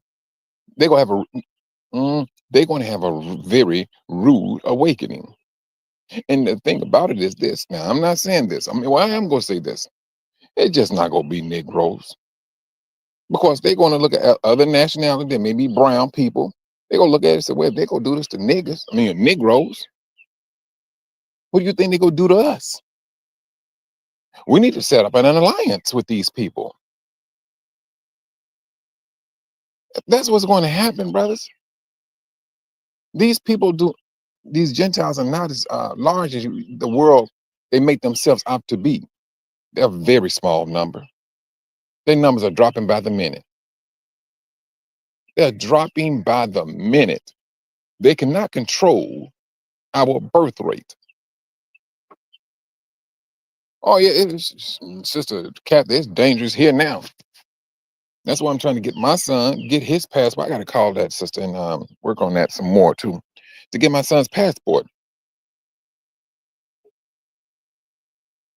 They're gonna have they're gonna have a very rude awakening. And the thing about it is this. Now, I'm not saying this. I mean, well, I am gonna say this. It's just not gonna be Negroes because they're gonna look at other nationalities. There may be brown people. They're gonna look at it and say, "Well, they gonna do this to niggas. I mean, Negroes. What do you think they gonna do to us? We need to set up an alliance with these people. That's what's going to happen, brothers. These people do. These Gentiles are not as large as the world they make themselves out to be. They're a very small number. Their numbers are dropping by the minute. They're dropping by the minute. They cannot control our birth rate. Oh yeah, it's Sister Cat. It's dangerous here now. That's why I'm trying to get my son get his passport. I got to call that sister and work on that some more too, to get my son's passport.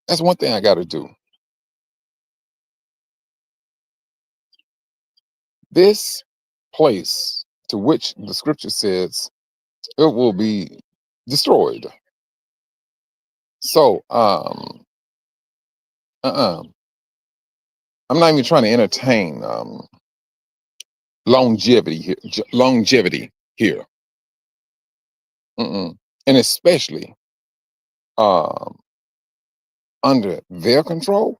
That's one thing I got to do. This place to which the scripture says it will be destroyed. So, uh-uh. I'm not even trying to entertain longevity here. Longevity here, and especially um, under their control.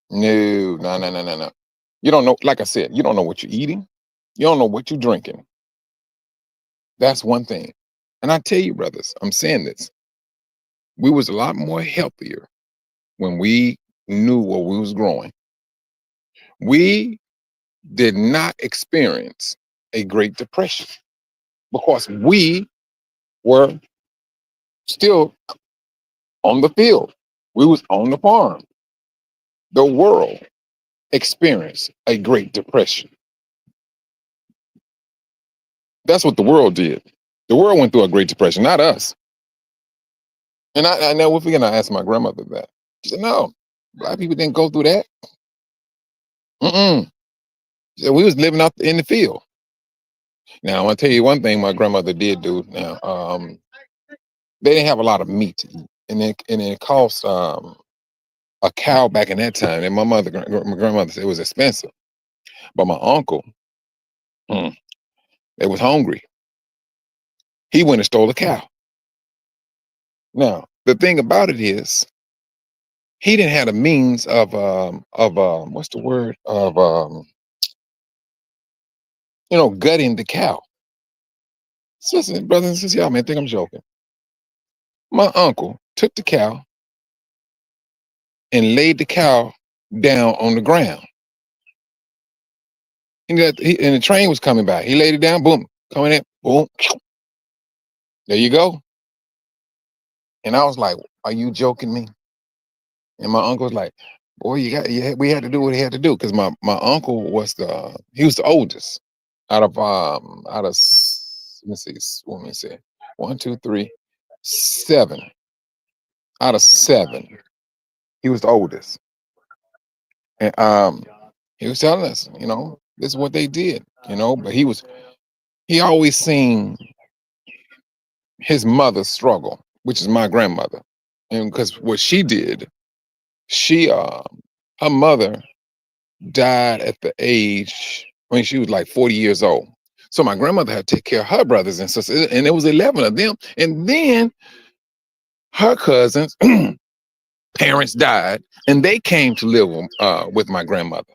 No, no, no, no, no, no. You don't know. Like I said, you don't know what you're eating. You don't know what you're drinking. That's one thing. And I tell you, brothers, I'm saying this. We was a lot more healthier when we knew what we was growing. We did not experience a Great Depression because we were still on the field. We was on the farm. The world experienced a Great Depression. That's what the world did. The world went through a Great Depression, not us. And I never forget, I asked my grandmother that. She said, no, black people didn't go through that. Mm-mm. She said, we was living out in the field. Now, I want to tell you one thing my grandmother did do. Now, they didn't have a lot of meat to eat. And it cost a cow back in that time. And my grandmother said it was expensive. But my uncle, mm, they was hungry. He went and stole a cow. Now, the thing about it is, he didn't have the means of what's the word of gutting the cow. Sisters, brothers and sisters, y'all may think I'm joking. My uncle took the cow and laid the cow down on the ground. And the train was coming by. He laid it down, boom, coming in, boom. There you go. And I was like, "Are you joking me?" And my uncle was like, "Boy, we had to do what he had to do because my uncle was he was the oldest out of let me see, let me see, one, two, three, seven out of seven. He was the oldest, and he was telling us, this is what they did, But he always seen his mother struggle, which is my grandmother, and because what she did, she her mother died at the age when she was like 40 years old. So my grandmother had to take care of her brothers and sisters, and there was 11 of them. And then her cousins' parents died, and they came to live with my grandmother.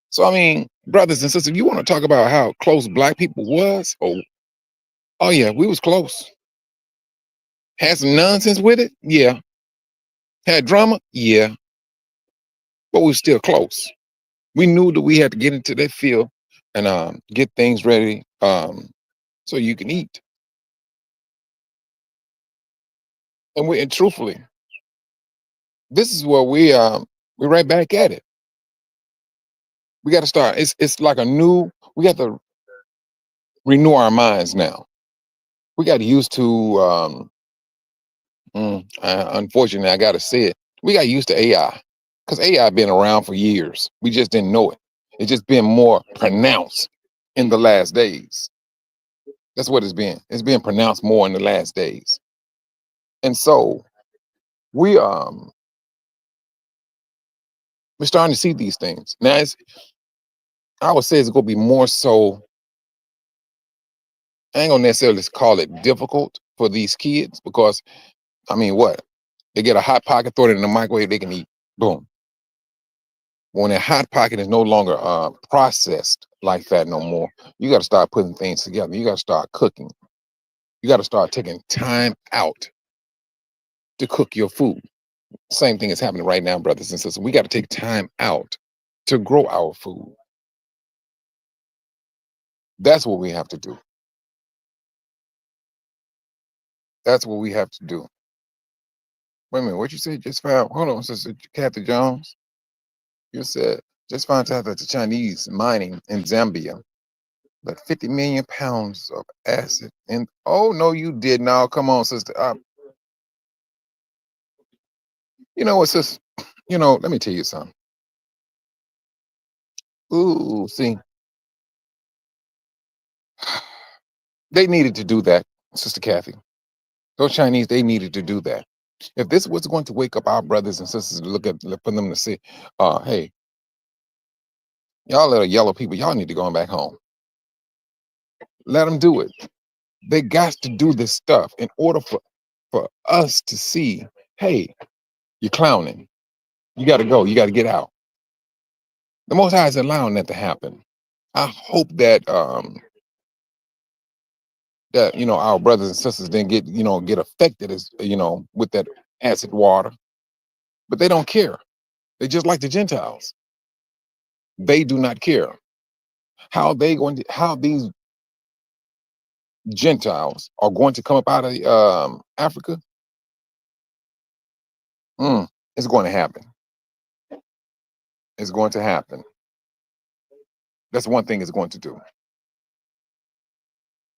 So I mean, brothers and sisters, if you want to talk about how close black people was, oh yeah, we was close. Had some nonsense with it, yeah. Had drama, yeah, but we were still close. We knew that we had to get into that field and get things ready so you can eat. And truthfully, this is where we're right back at it. We got to start. It's like a new. We got to renew our minds now. We got used to. Unfortunately, I got to say it. We got used to AI because AI been around for years. We just didn't know it. It's just been more pronounced in the last days. That's what it's been. It's been pronounced more in the last days. And so we we're starting to see these things now. I would say it's going to be more so. I ain't gonna necessarily call it difficult for these kids because I mean, what they get a hot pocket, throw it in the microwave, they can eat. Boom. When a hot pocket is no longer processed like that no more, you got to start putting things together. You got to start cooking. You got to start taking time out to cook your food. Same thing is happening right now, brothers and sisters. We got to take time out to grow our food. That's what we have to do. That's what we have to do. Wait a minute, what you say? Just found. Hold on, Sister Kathy Jones. You said just found out that the Chinese mining in Zambia, but 50 million pounds of acid. And oh no, you did now. Come on, sister. You know what, sis? Let me tell you something. Ooh, see, they needed to do that, Sister Kathy. Those Chinese, they needed to do that. If this was going to wake up our brothers and sisters to for them to say, hey, y'all little yellow people, y'all need to go back home. Let them do it. They got to do this stuff in order for us to see, hey, you're clowning. You got to go. You got to get out. The Most High is allowing that to happen. I hope that our brothers and sisters didn't get affected as with that acid water, but they don't care. They just like the Gentiles. They do not care how these Gentiles are going to come up out of Africa. It's going to happen. It's going to happen. That's one thing it's going to do.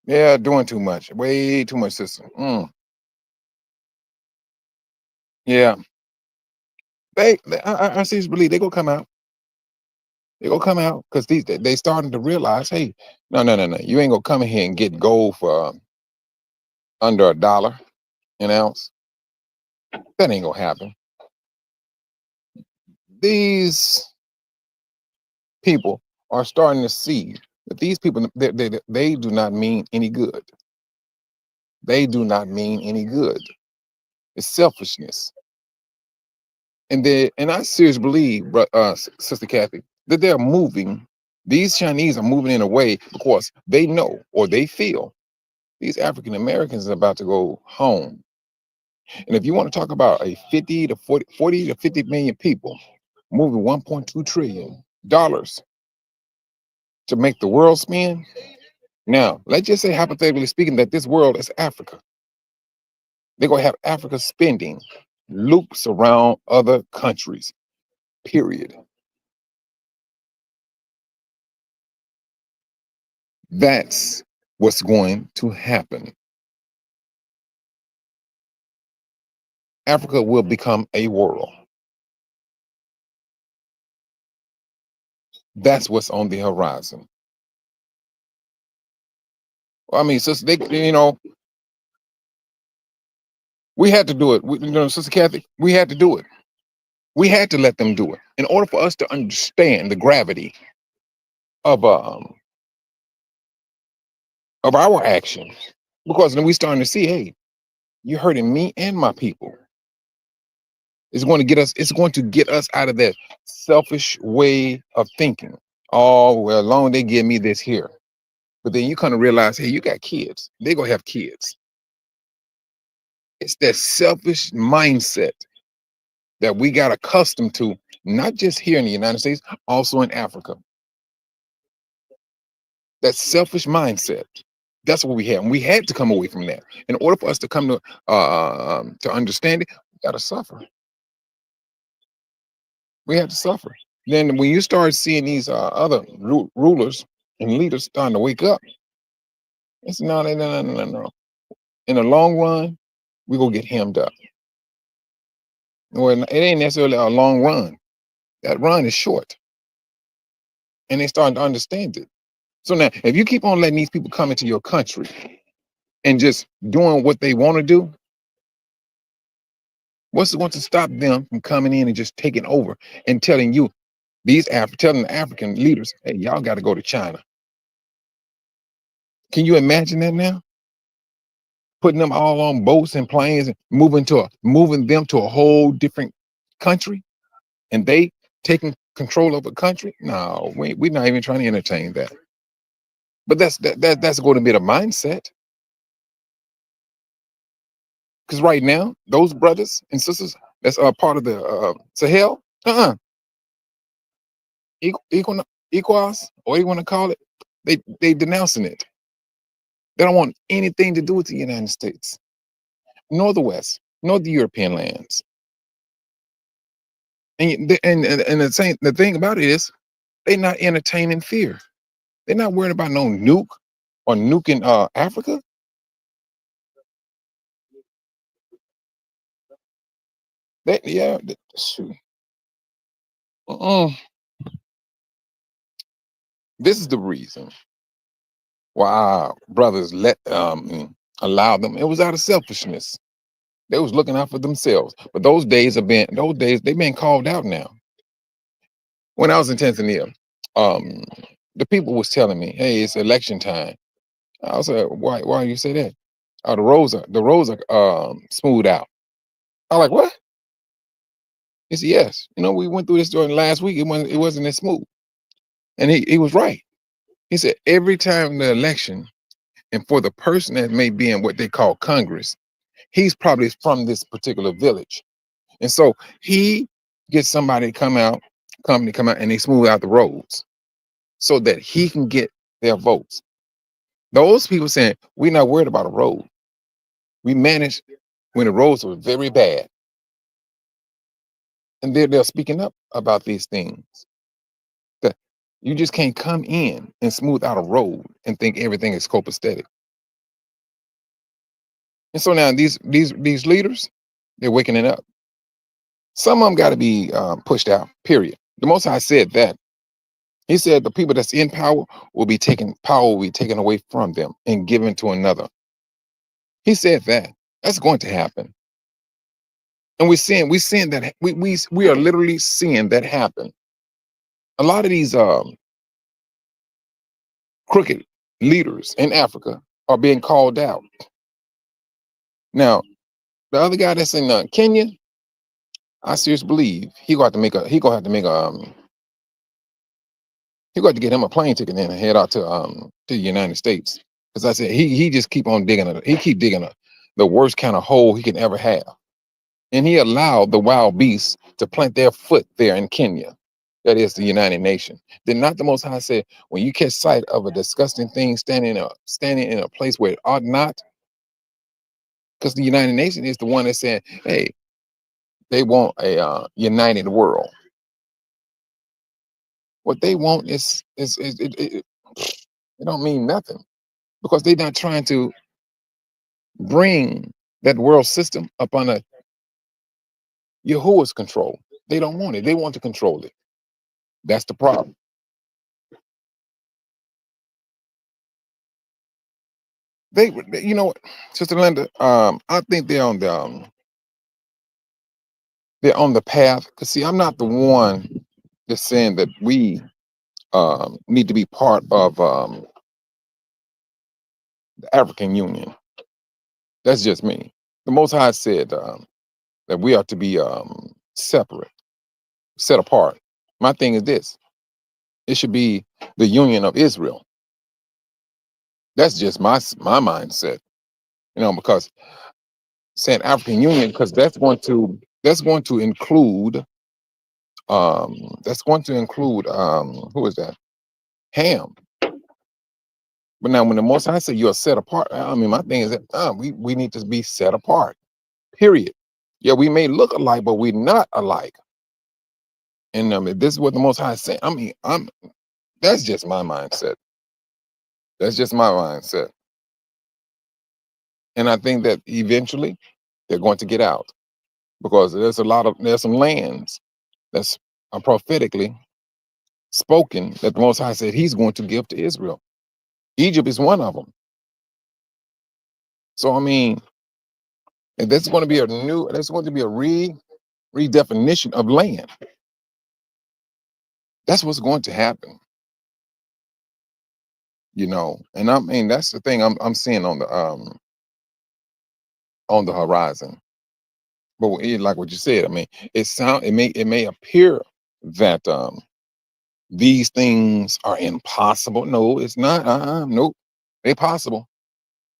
Yeah, doing too much, way too much, sister. Yeah, I seriously believe they gonna come out. They gonna come out because they starting to realize, hey, no, no, no, no, you ain't gonna come in here and get gold for under $1 an ounce. That ain't gonna happen. These people are starting to see that these people they do not mean any good. They do not mean any good. It's selfishness. And I seriously believe, Sister Kathy, that they're moving. These Chinese are moving in a way because they know or they feel these African Americans are about to go home. And if you want to talk about a 40 to 50 million people moving $1.2 trillion to make the world spin, Now, let's just say, hypothetically speaking, that this world is Africa. They're going to have Africa spending loops around other countries, period. That's what's going to happen. Africa will become a world. That's what's on the horizon. I mean, sister, we had to do it. Sister Kathy, we had to do it. We had to let them do it in order for us to understand the gravity of our actions. Because then we starting to see, hey, you're hurting me and my people. It's going to get us. It's going to get us out of that selfish way of thinking. Oh well, long they give me this here, but then you kind of realize, hey, you got kids. They gonna have kids. It's that selfish mindset that we got accustomed to, not just here in the United States, also in Africa. That selfish mindset. That's what we had. And we had to come away from that. In order for us to come to understand it, we got to suffer. We had to suffer. Then when you start seeing these other rulers and leaders starting to wake up, it's no. In the long run, we gonna get hemmed up. Well, it ain't necessarily a long run. That run is short, and they starting to understand it. So now, if you keep on letting these people come into your country and just doing what they want to do, what's going to stop them from coming in and just taking over and telling you, telling the African leaders, hey, y'all got to go to China? Can you imagine that now? Putting them all on boats and planes and moving them to a whole different country, and they taking control of a country? No, we're not even trying to entertain that. But that's going to be the mindset. Because right now, those brothers and sisters that's part of the Sahel, ECOWAS, or you want to call it, they denouncing it. They don't want anything to do with the United States, nor the West, nor the European lands. And the thing about it is, they're not entertaining fear. They're not worried about no nuke or nuking Africa. Shoot. This is the reason why our brothers allow them. It was out of selfishness. They was looking out for themselves. But those days they've been called out now. When I was in Tanzania, the people was telling me, hey, it's election time. I was like, why you say that? Oh, the roads are smoothed out. I was like, what? He said, yes. We went through this during last week. It wasn't as smooth. And he was right. He said, every time the election, and for the person that may be in what they call Congress, he's probably from this particular village. And so he gets somebody to come out, and they smooth out the roads so that he can get their votes. Those people saying, we're not worried about a road. We managed when the roads were very bad. And they're speaking up about these things. That you just can't come in and smooth out a road and think everything is copacetic. And so now these leaders, they're waking it up. Some of them got to be pushed out, period. The Most High said that. He said the people that's in power will be taken away from them and given to another. He said that. That's going to happen. And we're seeing that we are literally seeing that happen. A lot of these crooked leaders in Africa are being called out. Now, the other guy that's in Kenya, I seriously believe he gonna have to get him a plane ticket and head out to the United States. Because I said he just keep on digging the worst kind of hole he can ever have. And he allowed the wild beasts to plant their foot there in Kenya. That is the United Nations. Did not the Most High say, when you catch sight of a disgusting thing standing in a place where it ought not? Because the United Nations is the one that's saying, hey, they want a united world. What they want it don't mean nothing, because they're not trying to bring that world system up under Yahuwah's control. They don't want it. They want to control it. That's the problem. You know what, Sister Linda, I think they're on the path. Cause see, I'm not the one that's saying that we need to be part of the African Union. That's just me. The Most High said that we are to be separate, set apart. My thing is this: it should be the Union of Israel. That's just my mindset, because saying African Union, because that's going to include who is that? Ham. But now when the Most High say you're set apart, I mean, my thing is that we need to be set apart. Period. Yeah, we may look alike, but we're not alike. And this is what the Most High is saying. I mean, that's just my mindset. That's just my mindset. And I think that eventually they're going to get out, because there's some lands that's prophetically spoken that the Most High said He's going to give to Israel. Egypt is one of them. So I mean, and there's going to be a redefinition of land. That's what's going to happen, And I mean, that's the thing I'm seeing on the horizon. But like what you said, I mean, it may appear that these things are impossible. No, it's not. Nope, they're possible.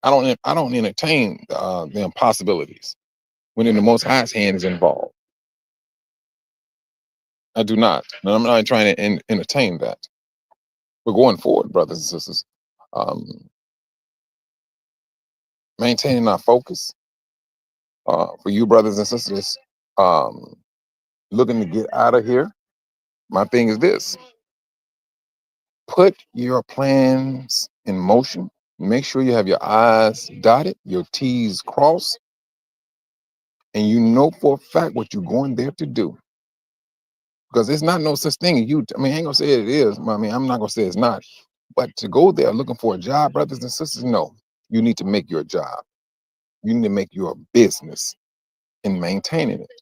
I don't entertain the impossibilities when in the Most High's hand is involved. I do not. And I'm not trying to entertain that. But going forward, brothers and sisters, um, maintaining our focus, for you brothers and sisters, um, looking to get out of here. My thing is this: put your plans in motion. Make sure you have your I's dotted, your T's crossed, and you know for a fact what you're going there to do. Because there's not no such thing as I mean, I ain't gonna say it is. I mean, I'm not gonna say it's not. But to go there looking for a job, brothers and sisters, no. You need to make your job. You need to make your business in maintaining it.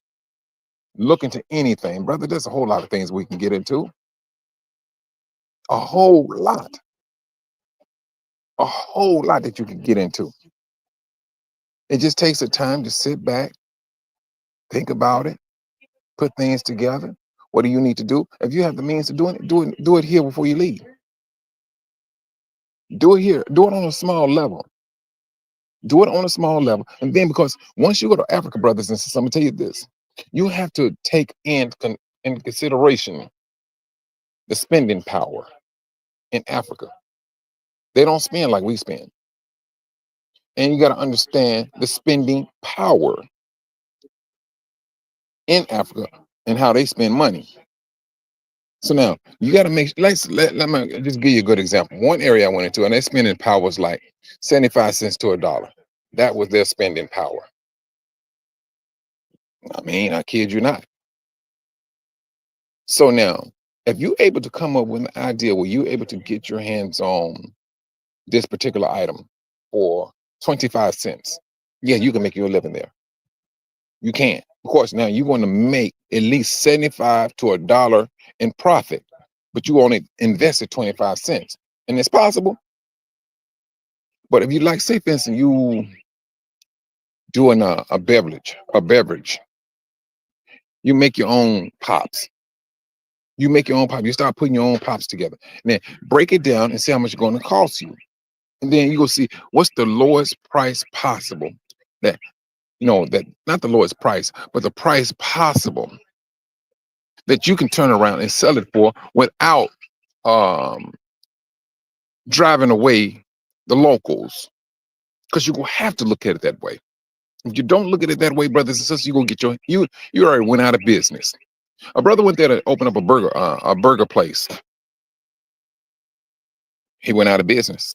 Look into anything, brother. There's a whole lot of things we can get into. A whole lot. A whole lot that you can get into. It just takes the time to sit back, think about it, put things together. What do you need to do? If you have the means to do it here before you leave. Do it here. Do it on a small level. Do it on a small level. And then, because once you go to Africa, brothers and sisters, I'm gonna tell you this: you have to take in consideration the spending power in Africa. They don't spend like we spend. And you got to understand the spending power in Africa and how they spend money. So now you got to let me just give you a good example. One area I went into, and their spending power was like 75 cents to $1. That was their spending power. I mean, I kid you not. So now, if you're able to come up with an idea where you're able to get your hands on this particular item for 25 cents, yeah, you can make your living there. You can. Of course, now you're going to make at least 75 to $1 in profit, but you only invested 25 cents. And it's possible. But if you like, say for instance, you doing a beverage, you make your own pops. You make your own pop. You start putting your own pops together. And then break it down and see how much it's going to cost you. And then you go see what's the lowest price possible. That not the lowest price, but the price possible that you can turn around and sell it for without um, driving away the locals. Because you're gonna have to look at it that way. If you don't look at it that way, brothers and sisters, you're gonna get you already went out of business. A brother went there to open up a burger place. He went out of business.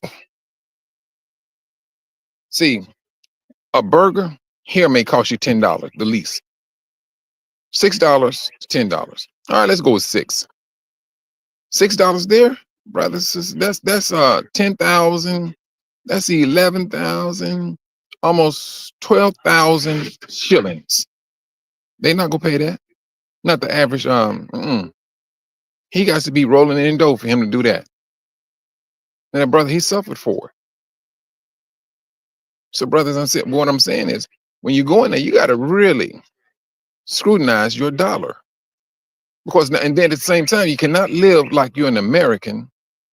See, a burger here may cost you $10, the least. $6, $10. All right, let's go with $6 there, brothers. That's 10,000. That's 11,000, almost 12,000 shillings. They not gonna pay that. Not the average. He got to be rolling in dough for him to do that. And that brother, he suffered for it. So, brothers, what I'm saying is, when you go in there, you got to really scrutinize your dollar, because and then at the same time, you cannot live like you're an American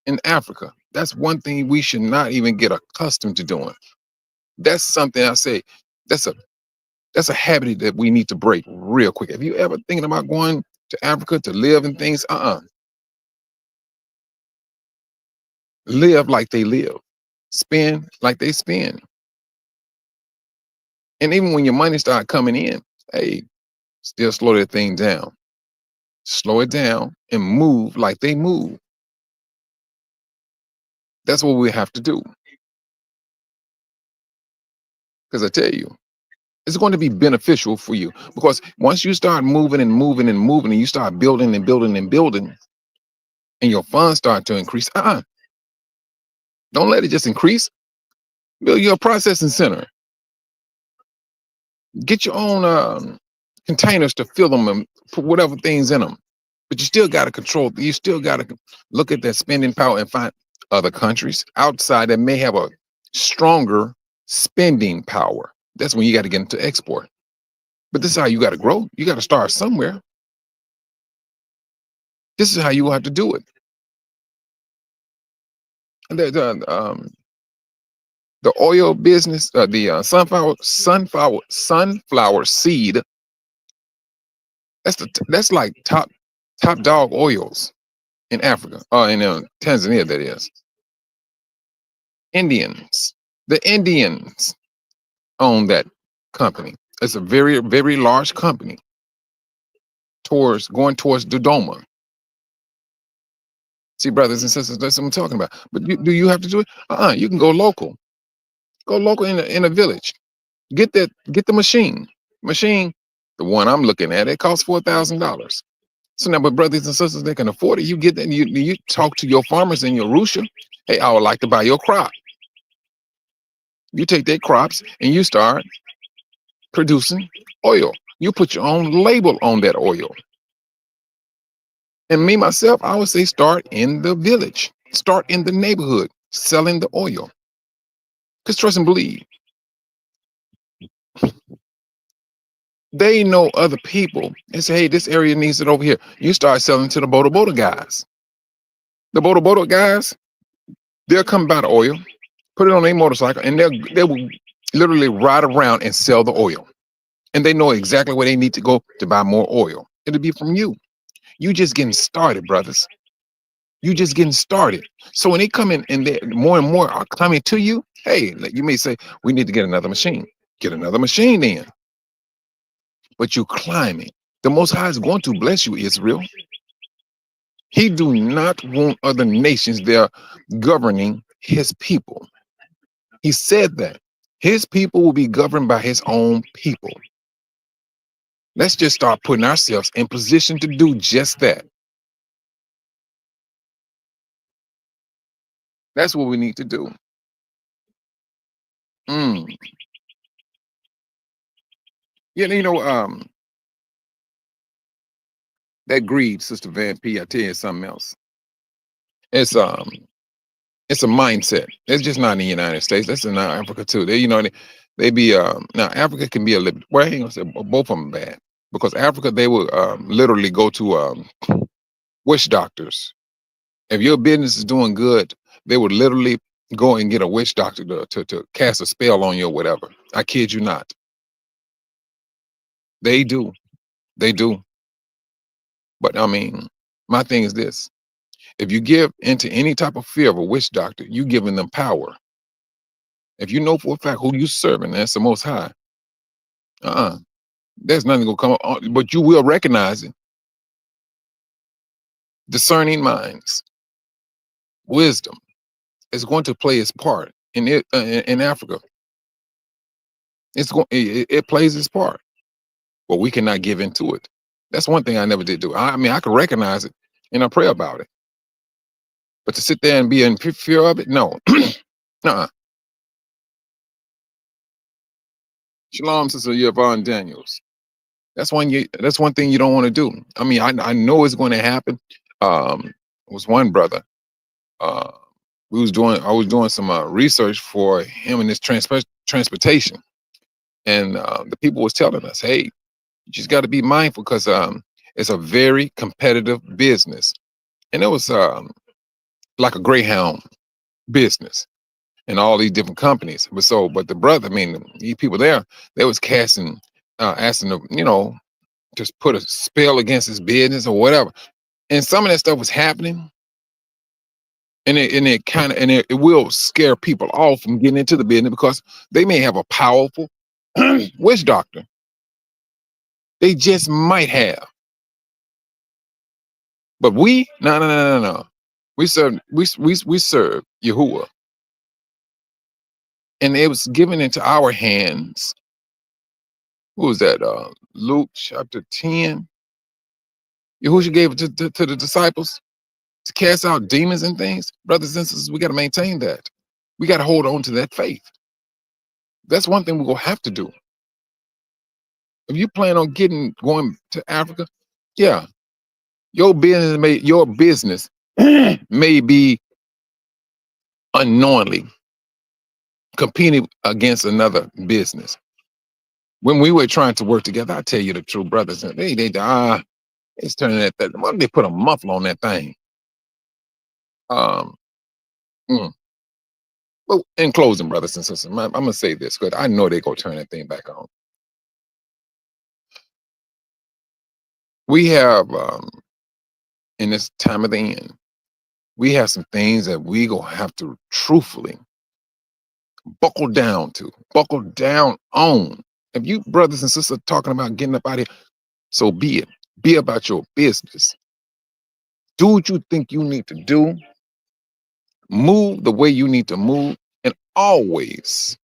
in Africa. That's one thing we should not even get accustomed to doing. That's something I say. That's a habit that we need to break real quick. Have you ever thinking about going to Africa to live and things? Live like they live, spend like they spend. And even when your money start coming in, hey, still slow that thing down. Slow it down and move like they move. That's what we have to do. Because I tell you, it's going to be beneficial for you. Because once you start moving and moving and moving, and you start building and building and building, and your funds start to increase, don't let it just increase. Build your processing center. Get your own containers to fill them and put whatever things in them. But you still got to control. You still got to look at that spending power and find other countries outside that may have a stronger spending power. That's when you got to get into export. But this is how you got to grow. You got to start somewhere. This is how you will have to do it. And the oil business, the sunflower seed. That's like top dog oils in Africa, in Tanzania, that is. The Indians own that company. It's a very, very large company going towards Dodoma. See, brothers and sisters, that's what I'm talking about. But do you have to do it? You can go local. Go local in a village. Get the machine. The one I'm looking at, it costs $4,000. So now, but brothers and sisters, they can afford it. You get that. You talk to your farmers in your Russia. Hey, I would like to buy your crop. You take their crops and you start producing oil. You put your own label on that oil. And me, myself, I would say start in the village, start in the neighborhood, selling the oil. Because trust and believe, they know other people and say, hey, this area needs it over here. You start selling to the Boda guys. The Boda guys, they'll come buy the oil, put it on their motorcycle, and they will literally ride around and sell the oil. And they know exactly where they need to go to buy more oil. It'll be from you. You just getting started, brothers. You just getting started. So when they come in and more and more are coming to you, hey, you may say, we need to get another machine. Get another machine in. But you're climbing. The Most High is going to bless you, Israel. He do not want other nations there governing his people. He said that his people will be governed by his own people. Let's just start putting ourselves in position to do just that. That's what we need to do. Yeah, that greed, Sister Van P, I tell you something else. It's a mindset. It's just not in the United States. That's in Africa too. They be now Africa can be a little, well, I ain't gonna say both of them bad, because Africa, they will literally go to witch doctors. If your business is doing good, they would literally go and get a witch doctor to cast a spell on you or whatever. I kid you not. They do. But I mean, my thing is this: if you give into any type of fear of a witch doctor, you giving them power. If you know for a fact who you serving, that's the Most High. Uh-uh. There's nothing gonna come up, but you will recognize it. Discerning minds, wisdom is going to play its part in it in Africa. It plays its part, but we cannot give into it. That's one thing I never did do. I mean, I could recognize it and I pray about it, but to sit there and be in fear of it, no. uh Shalom, Sister Yvonne Daniels. That's one thing you don't want to do. I mean, I know it's going to happen. It was one brother. Uh, I was doing some research for him and his transportation, and the people was telling us, hey, you just got to be mindful because it's a very competitive business, and it was like a Greyhound business and all these different companies. But the brother, I mean, the people there, they was asking to, just put a spell against his business or whatever. And some of that stuff was happening, and it will scare people off from getting into the business because they may have a powerful witch doctor. They just might have. But no. We serve Yahuwah. And it was given into our hands. Who was that? Luke chapter 10. Yahushua gave it to the disciples to cast out demons and things. Brothers and sisters, we got to maintain that. We got to hold on to that faith. That's one thing we're going to have to do. If you plan on going to Africa, yeah, your business may be unknowingly competing against another business. When we were trying to work together, I tell you the truth, brothers, it's turning that. Why don't they put a muffler on that thing? Um, mm. Well, in closing, brothers and sisters, I'm gonna say this because I know they're gonna turn that thing back on. We have in this time of the end, we have some things that we gonna have to truthfully buckle down on. If you brothers and sisters are talking about getting up out here, so be it. Be about your business. Do what you think you need to do. Move the way you need to move, and always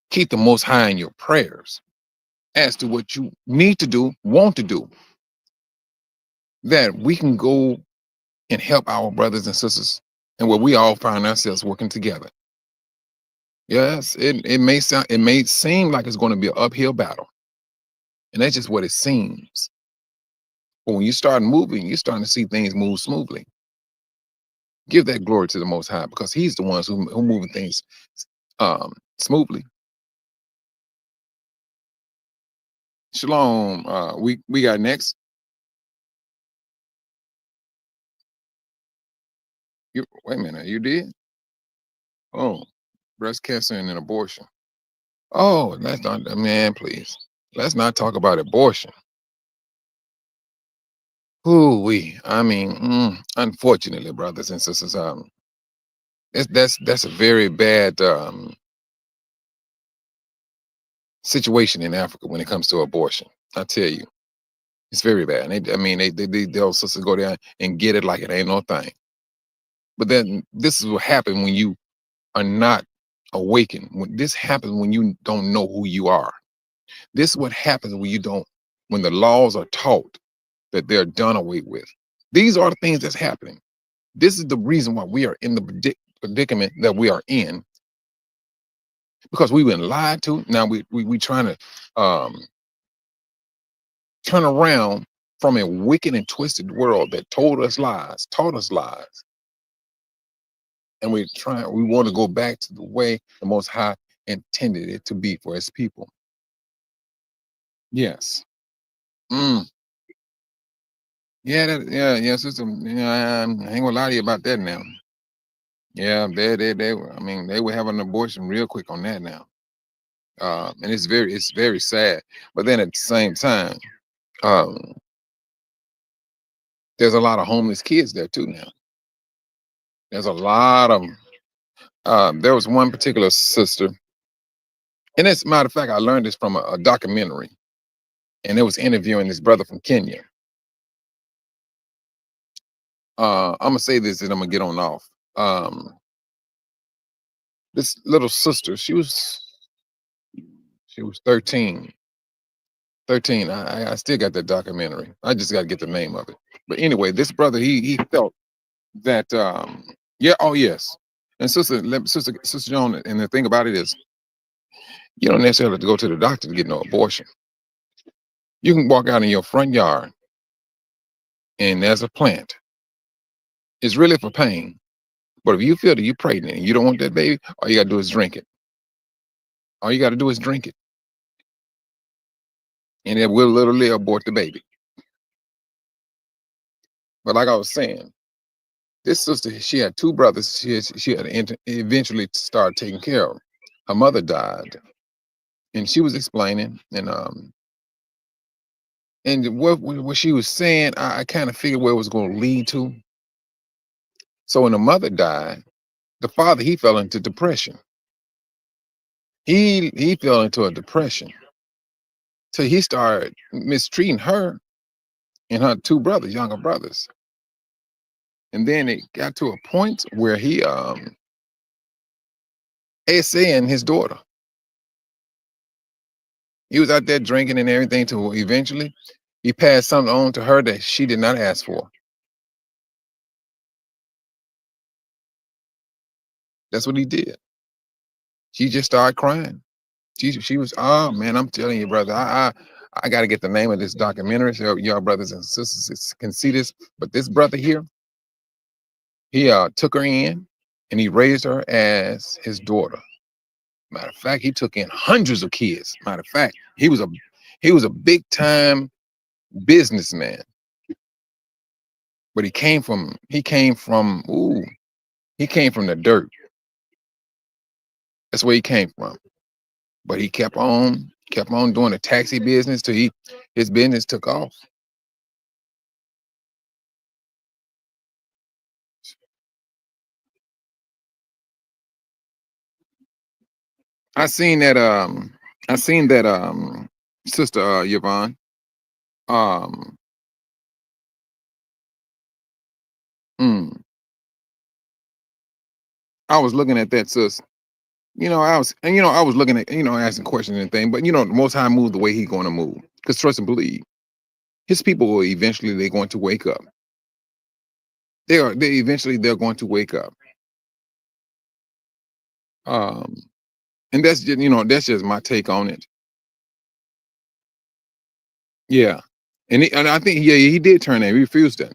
keep the Most High in your prayers as to what you need to do, want to do, that we can go and help our brothers and sisters, and where we all find ourselves working together. Yes, it may seem like it's going to be an uphill battle, and that's just what it seems. But when you start moving, you're starting to see things move smoothly. Give that glory to the Most High because He's the ones who moving things smoothly. Shalom. We got next. Wait a minute. You did? Oh, breast cancer and an abortion. Oh, that's not, man. Please, let's not talk about abortion. I mean, unfortunately, brothers and sisters, that's a very bad situation in Africa when it comes to abortion. I tell you, it's very bad. They'll sisters go there and get it like it ain't no thing. But then this is what happened when you are not awakened. When this happens when you don't know who you are. This is what happens when the laws are taught that they're done away with. These are the things that's happening. This is the reason why we are in the predicament that we are in, because we've been lied to. Now we trying to turn around from a wicked and twisted world that taught us lies, and we want to go back to the way the Most High intended it to be for His people. Yes. Yeah, sister. I ain't gonna lie to you about that now. Yeah, they would have an abortion real quick on that now. And it's very sad. But then at the same time, um, There's a lot of homeless kids there too now. There's a lot of 'em. There was one particular sister, and as a matter of fact, I learned this from a documentary, and it was interviewing this brother from Kenya. I'm gonna say this, and I'm gonna get on off. This little sister, she was 13. 13. I still got that documentary. I just got to get the name of it. But anyway, this brother, he felt that yeah, oh yes. And sister Joan, and the thing about it is, you don't necessarily have to go to the doctor to get no abortion. You can walk out in your front yard and there's a plant. It's really for pain. But if you feel that you're pregnant and you don't want that baby, all you gotta do is drink it. All you gotta do is drink it. And it will literally abort the baby. But like I was saying, this sister, she had two brothers. She had to eventually start taking care of. Her mother died, and she was explaining, and what she was saying, I kind of figured where it was going to lead to. So when the mother died, the father, he fell into depression. He fell into a depression. So he started mistreating her and her two brothers, younger brothers. And then it got to a point where he saying his daughter. He was out there drinking and everything to eventually he passed something on to her that she did not ask for. That's what he did. She just started crying. She was, oh man, I'm telling you, brother, I got to get the name of this documentary so y'all brothers and sisters can see this. But this brother here, he took her in and he raised her as his daughter. Matter of fact, he took in hundreds of kids. Matter of fact, he was a big time businessman. But he came from the dirt. That's where he came from. But he kept on doing the taxi business till his business took off. I seen that sister Yvonne. Um mm, I was looking at that, sis. I was looking at, asking questions and things, but the most high moves the way he's gonna move. Because trust and believe, his people will eventually they're going to wake up. They're going to wake up. Um and that's just my take on it. Yeah. And I think he did turn that. He refused that.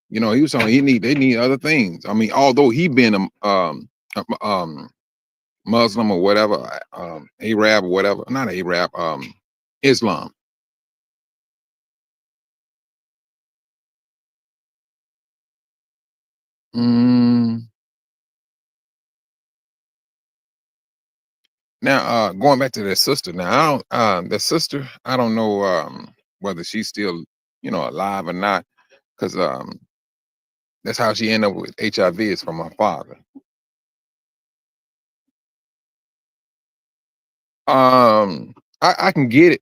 He was saying they need other things. I mean, although he been Muslim or whatever, Arab or whatever, not Arab, Islam. Mm, Now, going back to that sister. Now, I don't, the sister, I don't know whether she's still, alive or not, because that's how she ended up with HIV is from her father. I can get it.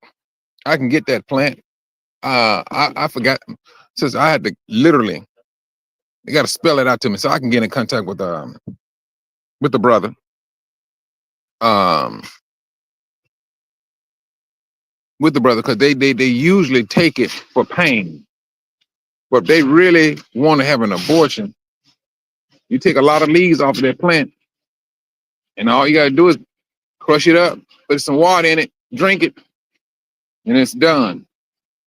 I can get that plant. I forgot, since I had to literally, they got to spell it out to me so I can get in contact with the brother. Um, with the brother, because they usually take it for pain. But if they really want to have an abortion, you take a lot of leaves off of that plant, and all you gotta do is crush it up, put some water in it, drink it, and it's done.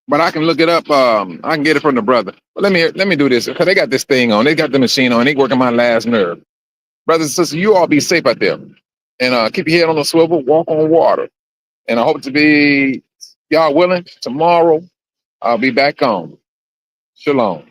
But I can look it up. I can get it from the brother. But let me do this, because they got this thing on. They got the machine on. They working my last nerve. Brothers and sisters, you all be safe out there, and keep your head on the swivel. Walk on water. And I hope to be, y'all willing, tomorrow I'll be back on. Shalom.